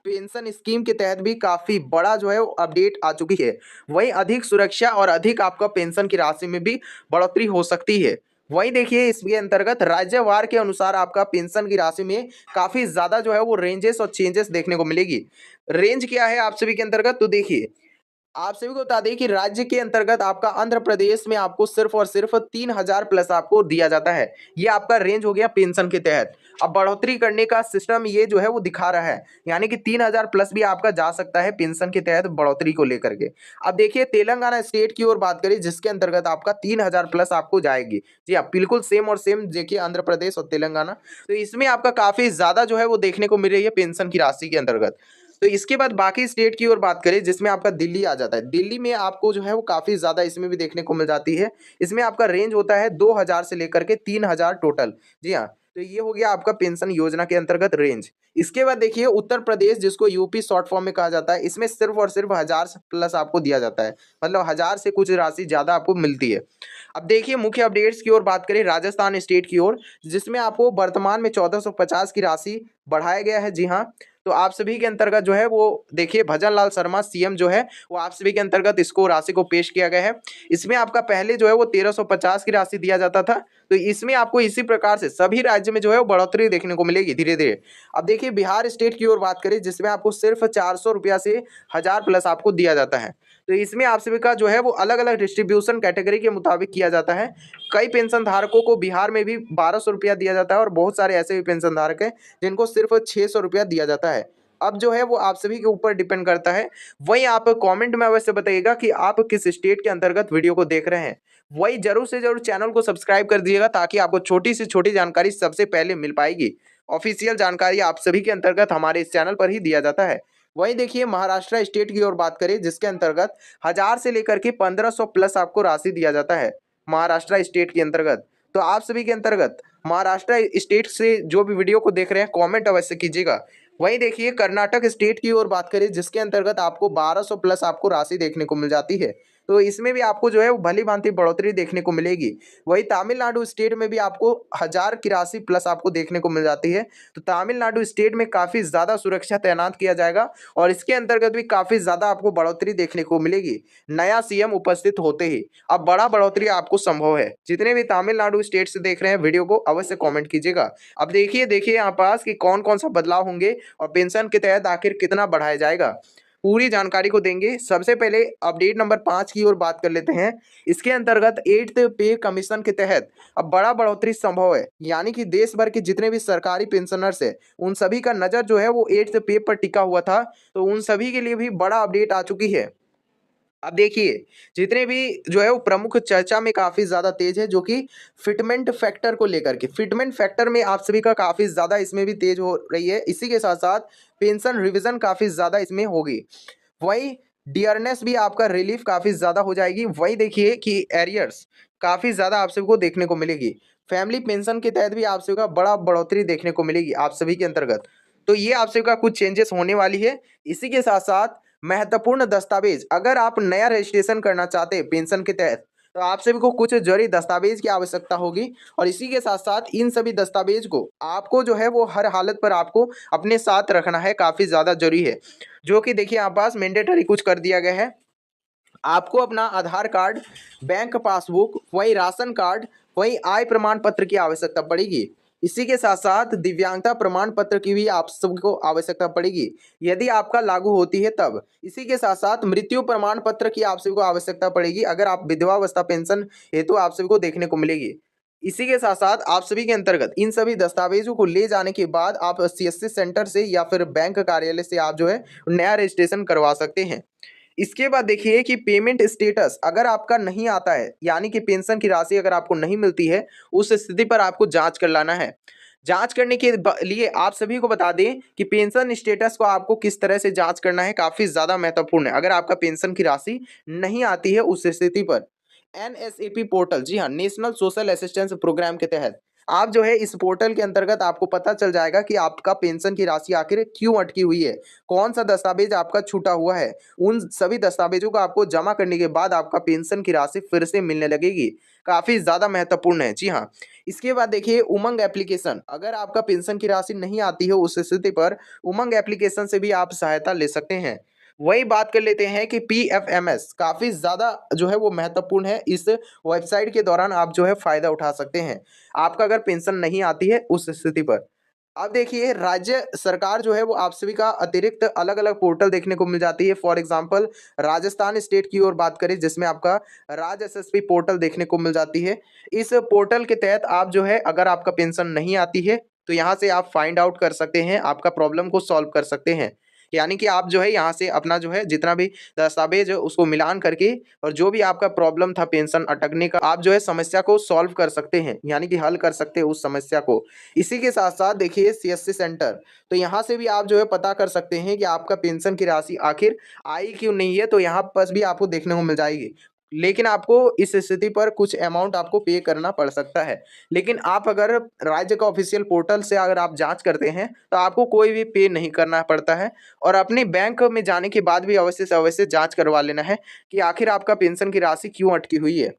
पेंशन स्कीम के तहत भी काफी बड़ा जो है वो अपडेट आ चुकी है। वहीं अधिक सुरक्षा और अधिक आपका पेंशन की राशि में भी बढ़ोतरी हो सकती है। वहीं देखिए इसके अंतर्गत राज्यवार के अनुसार आपका पेंशन की राशि में काफी ज्यादा जो है वो रेंजेस और चेंजेस देखने को मिलेगी। रेंज क्या है आप सभी के अंतर्गत, तो देखिए आप सभी को बता दें कि राज्य के अंतर्गत आपका आंध्र प्रदेश में आपको सिर्फ और सिर्फ 3000 प्लस आपको दिया जाता है। ये आपका रेंज हो गया पेंशन के तहत। अब बढ़ोतरी करने का सिस्टम ये जो है वो दिखा रहा है, यानी कि 3000 प्लस भी आपका जा सकता है पेंशन के तहत बढ़ोतरी को लेकर के। अब देखिए तेलंगाना स्टेट की ओर बात करें, जिसके अंतर्गत आपका 3000 प्लस आपको जाएगी। जी हाँ बिल्कुल सेम और सेम देखिए आंध्र प्रदेश और तेलंगाना। तो इसमें आपका काफी ज्यादा जो है वो देखने को मिल रही है पेंशन की राशि के अंतर्गत। तो इसके बाद बाकी स्टेट की ओर बात करें, जिसमें आपका दिल्ली आ जाता है। दिल्ली में आपको जो है वो काफ़ी ज़्यादा इसमें भी देखने को मिल जाती है। इसमें आपका रेंज होता है 2000 से लेकर के 3000 टोटल। जी हाँ तो ये हो गया आपका पेंशन योजना के अंतर्गत रेंज। इसके बाद देखिए उत्तर प्रदेश, जिसको यूपी शॉर्ट फॉर्म में कहा जाता है, इसमें सिर्फ और सिर्फ 1000 प्लस आपको दिया जाता है, मतलब 1000 से कुछ राशि ज़्यादा आपको मिलती है। अब देखिए मुख्य अपडेट्स की ओर बात करें राजस्थान स्टेट की ओर, जिसमें आपको वर्तमान में 1450 की राशि बढ़ाया गया है। जी हाँ, तो आप सभी के अंतर्गत जो है वो देखिए भजन लाल शर्मा सीएम जो है वो आप सभी के अंतर्गत इसको राशि को पेश किया गया है। इसमें आपका पहले जो है वो 1350 की राशि दिया जाता था, तो इसमें आपको इसी प्रकार से सभी राज्य में जो है वो बढ़ोतरी देखने को मिलेगी धीरे धीरे। अब देखिए बिहार स्टेट की ओर बात करें, जिसमें आपको सिर्फ 400 रुपया से 1000 प्लस आपको दिया जाता है। तो इसमें आप सभी का जो है वो अलग अलग डिस्ट्रीब्यूशन कैटेगरी के मुताबिक किया जाता है। कई पेंशन धारकों को बिहार में भी 1200 रुपया दिया जाता है और बहुत सारे ऐसे भी पेंशन धारक हैं जिनको सिर्फ 600 रुपया दिया जाता है। अब जो है वो आप सभी के ऊपर डिपेंड करता है। वहीं आप कमेंट में अवश्य बताइएगा कि आप किस स्टेट के अंतर्गत वीडियो को देख रहे हैं। वही जरूर से जरूर चैनल को सब्सक्राइब कर दीजिएगा ताकि आपको छोटी से छोटी जानकारी सबसे पहले मिल पाएगी। ऑफिशियल जानकारी आप सभी के अंतर्गत हमारे इस चैनल पर ही दिया जाता है। वहीं देखिए महाराष्ट्र स्टेट की ओर बात करें, जिसके अंतर्गत 1000 से लेकर के 1500 प्लस आपको राशि दिया जाता है महाराष्ट्र स्टेट के अंतर्गत। तो आप सभी के अंतर्गत महाराष्ट्र स्टेट से जो भी वीडियो को देख रहे हैं कमेंट अवश्य कीजिएगा। वहीं देखिए कर्नाटक स्टेट की ओर बात करें, जिसके अंतर्गत आपको 1200 प्लस आपको राशि देखने को मिल जाती है, तो इसमें भी आपको जो है वो भली भांति बढ़ोतरी देखने को मिलेगी। वही तमिलनाडु स्टेट में भी आपको 1000 की राशि प्लस आपको देखने को मिल जाती है। तो तमिलनाडु स्टेट में काफ़ी ज़्यादा सुरक्षा तैनात किया जाएगा और इसके अंतर्गत भी काफ़ी ज़्यादा आपको बढ़ोतरी देखने को मिलेगी नया सीएम उपस्थित होते ही। अब बड़ा बढ़ोतरी आपको संभव है। जितने भी तमिलनाडु स्टेट से देख रहे हैं वीडियो को अवश्य कॉमेंट कीजिएगा। अब देखिए यहाँ पास कि कौन कौन सा बदलाव होंगे और पेंशन के तहत आखिर कितना बढ़ाया जाएगा, पूरी जानकारी को देंगे। सबसे पहले अपडेट नंबर 5 की ओर बात कर लेते हैं। इसके अंतर्गत 8th पे कमीशन के तहत अब बड़ा बढ़ोतरी संभव है, यानी कि देश भर के जितने भी सरकारी पेंशनर्स है उन सभी का नज़र जो है वो 8th पे पर टिका हुआ था, तो उन सभी के लिए भी बड़ा अपडेट आ चुकी है। अब देखिए जितने भी जो है वो प्रमुख चर्चा में काफ़ी ज़्यादा तेज है, जो कि फिटमेंट फैक्टर को लेकर के, फिटमेंट फैक्टर में आप सभी का काफ़ी ज़्यादा इसमें भी तेज हो रही है। इसी के साथ साथ पेंशन रिवीजन काफ़ी ज़्यादा इसमें होगी। वहीं डियरनेस भी आपका रिलीफ काफ़ी ज़्यादा हो जाएगी। वही देखिए कि एरियर्स काफ़ी ज़्यादा आप सभी को देखने को मिलेगी। फैमिली पेंशन के तहत भी आप सभी का बड़ा बढ़ोतरी देखने को मिलेगी आप सभी के अंतर्गत। तो ये आप सभी का कुछ चेंजेस होने वाली है। इसी के साथ साथ महत्वपूर्ण दस्तावेज, अगर आप नया रजिस्ट्रेशन करना चाहते हैं पेंशन के तहत, तो आप सभी को कुछ जरूरी दस्तावेज की आवश्यकता होगी और इसी के साथ साथ इन सभी दस्तावेज को आपको जो है वो हर हालत पर आपको अपने साथ रखना है, काफ़ी ज़्यादा जरूरी है। जो कि देखिए आप पास मैंडेटरी कुछ कर दिया गया है। आपको अपना आधार कार्ड, बैंक पासबुक, वही राशन कार्ड, वही आय प्रमाण पत्र की आवश्यकता पड़ेगी। इसी के साथ साथ दिव्यांगता प्रमाण पत्र की भी आप सबको आवश्यकता पड़ेगी यदि आपका लागू होती है तब। इसी के साथ साथ मृत्यु प्रमाण पत्र की आप सभी को आवश्यकता पड़ेगी अगर आप विधवावस्था पेंशन हेतु आप सभी को देखने को मिलेगी। इसी के साथ साथ आप सभी के अंतर्गत इन सभी दस्तावेजों को ले जाने के बाद आप सीएससी सेंटर से या फिर बैंक कार्यालय से आप जो है नया रजिस्ट्रेशन करवा सकते हैं। इसके बाद देखिए कि पेमेंट स्टेटस अगर आपका नहीं आता है, यानी कि पेंशन की राशि अगर आपको नहीं मिलती है, उस स्थिति पर आपको जांच कर लाना है। जांच करने के लिए आप सभी को बता दें कि पेंशन स्टेटस को आपको किस तरह से जांच करना है, काफ़ी ज़्यादा महत्वपूर्ण है। अगर आपका पेंशन की राशि नहीं आती है उस स्थिति पर एनएसएपी पोर्टल, जी हाँ, नेशनल सोशल असिस्टेंस प्रोग्राम के तहत आप जो है इस पोर्टल के अंतर्गत आपको पता चल जाएगा कि आपका पेंशन की राशि आखिर क्यों अटकी हुई है, कौन सा दस्तावेज आपका छूटा हुआ है। उन सभी दस्तावेजों को आपको जमा करने के बाद आपका पेंशन की राशि फिर से मिलने लगेगी। काफ़ी ज़्यादा महत्वपूर्ण है, जी हाँ। इसके बाद देखिए उमंग एप्लीकेशन, अगर आपका पेंशन की राशि नहीं आती है उस स्थिति पर उमंग एप्लीकेशन से भी आप सहायता ले सकते हैं। वही बात कर लेते हैं कि पीएफएमएस काफ़ी ज़्यादा जो है वो महत्वपूर्ण है। इस वेबसाइट के दौरान आप जो है फ़ायदा उठा सकते हैं आपका अगर पेंशन नहीं आती है उस स्थिति पर। अब देखिए राज्य सरकार जो है वो आप सभी का अतिरिक्त अलग अलग पोर्टल देखने को मिल जाती है। फॉर एग्जांपल राजस्थान स्टेट की ओर बात करें, जिसमें आपका राज एसएसपी पोर्टल देखने को मिल जाती है। इस पोर्टल के तहत आप जो है अगर आपका पेंशन नहीं आती है तो यहाँ से आप फाइंड आउट कर सकते हैं, आपका प्रॉब्लम को सॉल्व कर सकते हैं। यानी कि आप जो है यहाँ से अपना जो है जितना भी दस्तावेज है उसको मिलान करके और जो भी आपका प्रॉब्लम था पेंशन अटकने का, आप जो है समस्या को सॉल्व कर सकते हैं, यानी कि हल कर सकते हैं उस समस्या को। इसी के साथ साथ देखिए सीएससी सेंटर, तो यहाँ से भी आप जो है पता कर सकते हैं कि आपका पेंशन की राशि आखिर आई क्यों नहीं है, तो यहाँ पर भी आपको देखने को मिल जाएगी। लेकिन आपको इस स्थिति पर कुछ अमाउंट आपको पे करना पड़ सकता है। लेकिन आप अगर राज्य का ऑफिशियल पोर्टल से अगर आप जांच करते हैं तो आपको कोई भी पे नहीं करना पड़ता है। और अपने बैंक में जाने के बाद भी अवश्य से अवश्य जांच करवा लेना है कि आखिर आपका पेंशन की राशि क्यों अटकी हुई है।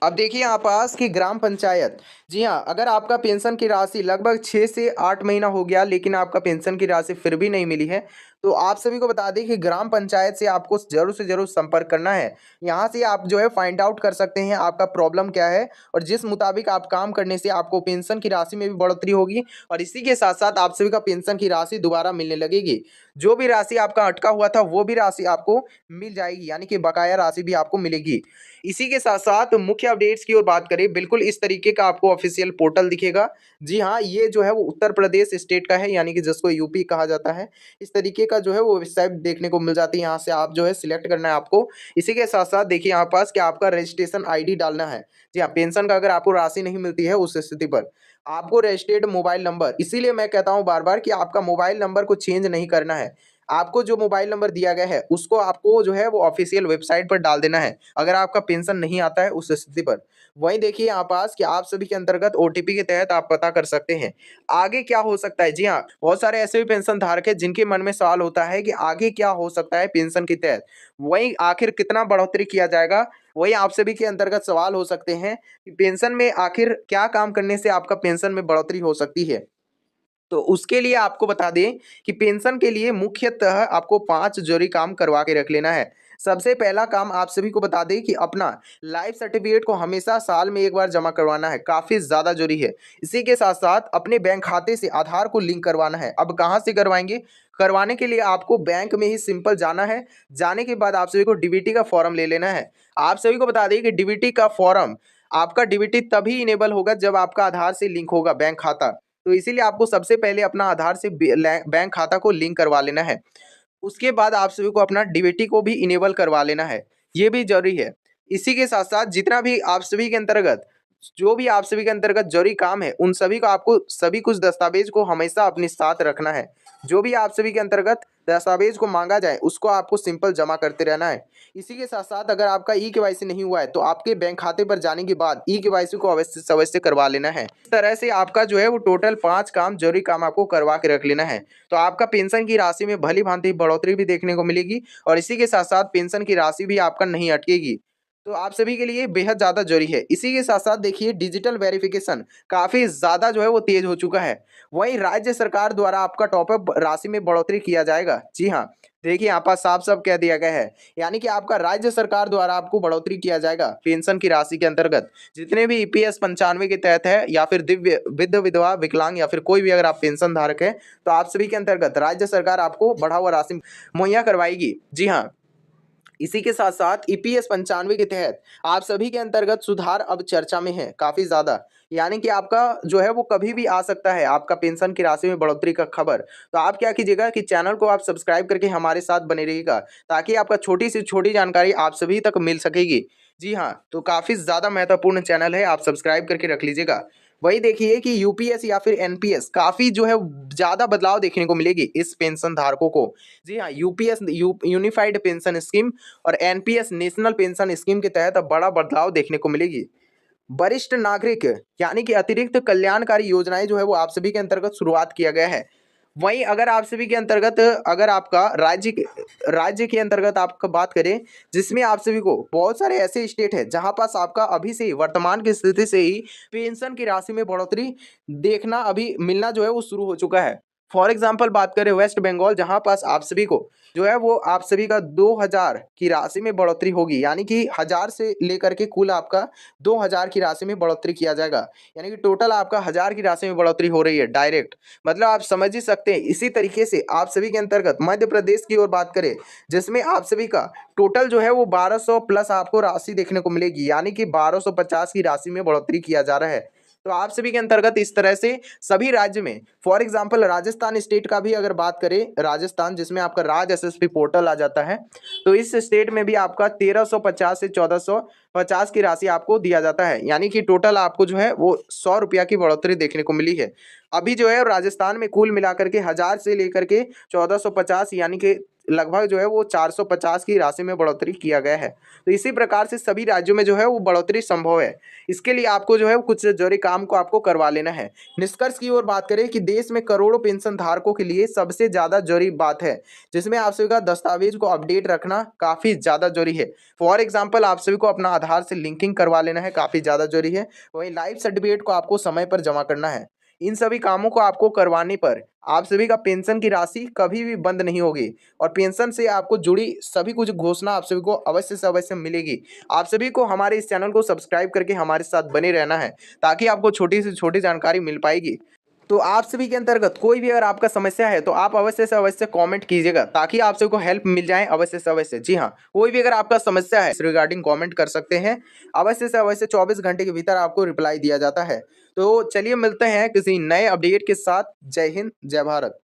अब देखिए यहाँ पास कि ग्राम पंचायत, जी हाँ, अगर आपका पेंशन की राशि लगभग 6 से 8 महीना हो गया लेकिन आपका पेंशन की राशि फिर भी नहीं मिली है, तो आप सभी को बता दें कि ग्राम पंचायत से आपको ज़रूर से ज़रूर संपर्क करना है। यहाँ से आप जो है फाइंड आउट कर सकते हैं आपका प्रॉब्लम क्या है और जिस मुताबिक आप काम करने से आपको पेंशन की राशि में भी बढ़ोतरी होगी और इसी के साथ साथ आप सभी का पेंशन की राशि दोबारा मिलने लगेगी। जो भी राशि आपका अटका हुआ था वो भी राशि आपको मिल जाएगी, यानी कि बकाया राशि भी आपको मिलेगी। इसी के साथ साथ मुख्य अपडेट्स की ओर बात करें, बिल्कुल इस तरीके का आपको ऑफिशियल पोर्टल दिखेगा। जी हाँ, ये जो है वो उत्तर प्रदेश स्टेट का है, यानी कि जिसको यूपी कहा जाता है। इस तरीके का जो है वो वेबसाइट देखने को मिल जाती है। यहाँ से आप जो है सिलेक्ट करना है आपको। इसी के साथ साथ देखिए यहाँ पास कि आपका रजिस्ट्रेशन आईडी डालना है। जी हाँ, पेंशन का अगर आपको राशि नहीं मिलती है उस स्थिति पर आपको रजिस्टर्ड मोबाइल नंबर, इसीलिए मैं कहता हूँ बार बार कि आपका मोबाइल नंबर को चेंज नहीं करना है। आपको जो मोबाइल नंबर दिया गया है उसको आपको जो है वो ऑफिशियल वेबसाइट पर डाल देना है अगर आपका पेंशन नहीं आता है उस स्थिति पर। वहीं देखिए यहाँ पास कि आप सभी के अंतर्गत ओटीपी के तहत आप पता कर सकते हैं आगे क्या हो सकता है। जी हाँ, बहुत सारे ऐसे भी पेंशन धारक है जिनके मन में सवाल होता है कि आगे क्या हो सकता है पेंशन के तहत, वहीं आखिर कितना बढ़ोतरी किया जाएगा। वही आप सभी के अंतर्गत सवाल हो सकते हैं कि पेंशन में आखिर क्या काम करने से आपका पेंशन में बढ़ोतरी हो सकती है। तो उसके लिए आपको बता दें कि पेंशन के लिए मुख्यतः आपको 5 ज़रूरी काम करवा के रख लेना है। सबसे पहला काम आप सभी को बता दें कि अपना लाइफ सर्टिफिकेट को हमेशा साल में 1 बार जमा करवाना है, काफ़ी ज़्यादा ज़रूरी है। इसी के साथ-साथ अपने बैंक खाते से आधार को लिंक करवाना है। अब कहाँ से करवाएँगे? करवाने के लिए आपको बैंक में ही सिंपल जाना है। जाने के बाद आप सभी को डीबीटी का फॉर्म ले लेना है। आप सभी को बता दें कि डीबीटी का फॉर्म, आपका डीबीटी तभी इनेबल होगा जब आपका आधार से लिंक होगा बैंक खाता। तो इसीलिए आपको सबसे पहले अपना आधार से बैंक खाता को लिंक करवा लेना है। उसके बाद आप सभी को अपना डीबीटी को भी इनेबल करवा लेना है, ये भी ज़रूरी है। इसी के साथ-साथ जितना भी आप सभी के अंतर्गत जो भी आप सभी के अंतर्गत ज़रूरी काम है, उन सभी को आपको सभी कुछ दस्तावेज़ को हमेशा अपने साथ रखना है। जो भी आप सभी के अंतर्गत दस्तावेज़ को माँगा जाए, उसको आपको सिंपल जमा करते रहना है। इसी के साथ-साथ अगर आपका ई-केवाईसी नहीं हुआ है, तो आपके बैंक खाते पर जाने के बाद ई-केवाईसी को अवश्य से अवश्य करवा लेना है। इस तरह से आपका जो है वो टोटल 5 काम, ज़रूरी काम आपको करवा के रख लेना है। तो आपका पेंशन की राशि में भली-भाँति बढ़ोतरी भी देखने को मिलेगी और इसी के साथ-साथ पेंशन की राशि भी आपका नहीं अटकेगी। तो आप सभी के लिए बेहद ज़्यादा ज़रूरी है। इसी के साथ-साथ देखिए डिजिटल वेरिफ़िकेशन काफ़ी ज़्यादा जो है वो तेज़ हो चुका है। वहीं राज्य सरकार द्वारा आपका टॉपअप राशि में बढ़ोतरी किया जाएगा। जी हाँ, देखिए यहाँ पर साफ-साफ कह दिया गया है, यानी कि आपका राज्य सरकार द्वारा आपको बढ़ोतरी किया जाएगा पेंशन की राशि के अंतर्गत। जितने भी ईपीएस 95 के तहत है या फिर दिव्य, वृद्ध, विधवा, विकलांग या फिर कोई भी अगर आप पेंशन धारक हैं, तो आप सभी के अंतर्गत राज्य सरकार आपको बढ़ा हुआ राशि मुहैया करवाएगी। जी हाँ। इसी के साथ-साथ ईपीएस 95 के तहत आप सभी के अंतर्गत सुधार अब चर्चा में है काफ़ी ज़्यादा। यानी कि आपका जो है वो कभी भी आ सकता है आपका पेंशन की राशि में बढ़ोतरी का खबर। तो आप क्या कीजिएगा कि चैनल को आप सब्सक्राइब करके हमारे साथ बने रहिएगा, ताकि आपका छोटी से छोटी जानकारी आप सभी तक मिल सकेगी। जी हाँ, तो काफ़ी ज़्यादा महत्वपूर्ण चैनल है, आप सब्सक्राइब करके रख लीजिएगा। वही देखिए कि यूपीएस या फिर एनपीएस काफ़ी जो है ज़्यादा बदलाव देखने को मिलेगी इस पेंशन धारकों को। जी हाँ, यूपीएस यूनिफाइड पेंशन स्कीम और एनपीएस नेशनल पेंशन स्कीम के तहत अब बड़ा बदलाव देखने को मिलेगी। वरिष्ठ नागरिक यानी कि अतिरिक्त कल्याणकारी योजनाएं जो है वो आप सभी के अंतर्गत शुरुआत किया गया है। वहीं अगर आप सभी के अंतर्गत अगर आपका राज्य के अंतर्गत आपका बात करें, जिसमें आप सभी को बहुत सारे ऐसे स्टेट है जहां पास आपका अभी से ही वर्तमान की स्थिति से ही पेंशन की राशि में बढ़ोतरी देखना अभी मिलना जो है वो शुरू हो चुका है। फॉर एग्जाम्पल बात करें वेस्ट बंगाल, जहां पास आप सभी को जो है वो आप सभी का 2000 की राशि में बढ़ोतरी होगी, यानी कि 1000 से लेकर के कुल आपका 2000 की राशि में बढ़ोतरी किया जाएगा। यानी कि टोटल आपका 1000 की राशि में बढ़ोतरी हो रही है डायरेक्ट। मतलब आप समझ ही सकते हैं। इसी तरीके से आप सभी के अंतर्गत मध्य प्रदेश की ओर बात करें, जिसमें आप सभी का टोटल जो है वो 1200 प्लस आपको राशि देखने को मिलेगी, यानी कि 1250 की राशि में बढ़ोतरी किया जा रहा है। तो आप सभी के अंतर्गत इस तरह से सभी राज्य में, फॉर एग्जांपल राजस्थान स्टेट का भी अगर बात करें, राजस्थान जिसमें आपका राज एसएसपी पोर्टल आ जाता है, तो इस स्टेट में भी आपका 1350 से 1450 की राशि आपको दिया जाता है, यानी कि टोटल आपको जो है वो 100 रुपया की बढ़ोतरी देखने को मिली है। अभी जो है राजस्थान में कुल मिलाकर के 1000 से लेकर के 1450 यानी कि लगभग जो है वो 450 की राशि में बढ़ोतरी किया गया है। तो इसी प्रकार से सभी राज्यों में जो है वो बढ़ोतरी संभव है। इसके लिए आपको जो है कुछ जरूरी काम को आपको करवा लेना है। निष्कर्ष की ओर बात करें कि देश में करोड़ों पेंशन धारकों के लिए सबसे ज़्यादा जरूरी बात है, जिसमें आप सभी का दस्तावेज को अपडेट रखना काफ़ी ज़्यादा जरूरी है। फॉर एग्जाम्पल आप सभी को अपना आधार से लिंकिंग करवा लेना है, काफ़ी ज़्यादा जरूरी है। वहीं लाइफ सर्टिफिकेट को आपको समय पर जमा करना है। इन सभी कामों को आपको करवाने पर आप सभी का पेंशन की राशि कभी भी बंद नहीं होगी और पेंशन से आपको जुड़ी सभी कुछ घोषणा आप सभी को अवश्य से अवश्य मिलेगी। आप सभी को हमारे इस चैनल को सब्सक्राइब करके हमारे साथ बने रहना है, ताकि आपको छोटी से छोटी जानकारी मिल पाएगी। तो आप सभी के अंतर्गत कोई भी अगर आपका समस्या है तो आप अवश्य से अवश्य कमेंट कीजिएगा, ताकि आप सभी को हेल्प मिल जाए अवश्य से अवश्य। जी हाँ, कोई भी अगर आपका समस्या है इस रिगार्डिंग कमेंट कर सकते हैं। अवश्य से अवश्य 24 घंटे के भीतर आपको रिप्लाई दिया जाता है। तो चलिए मिलते हैं किसी नए अपडेट के साथ। जय हिंद, जय भारत।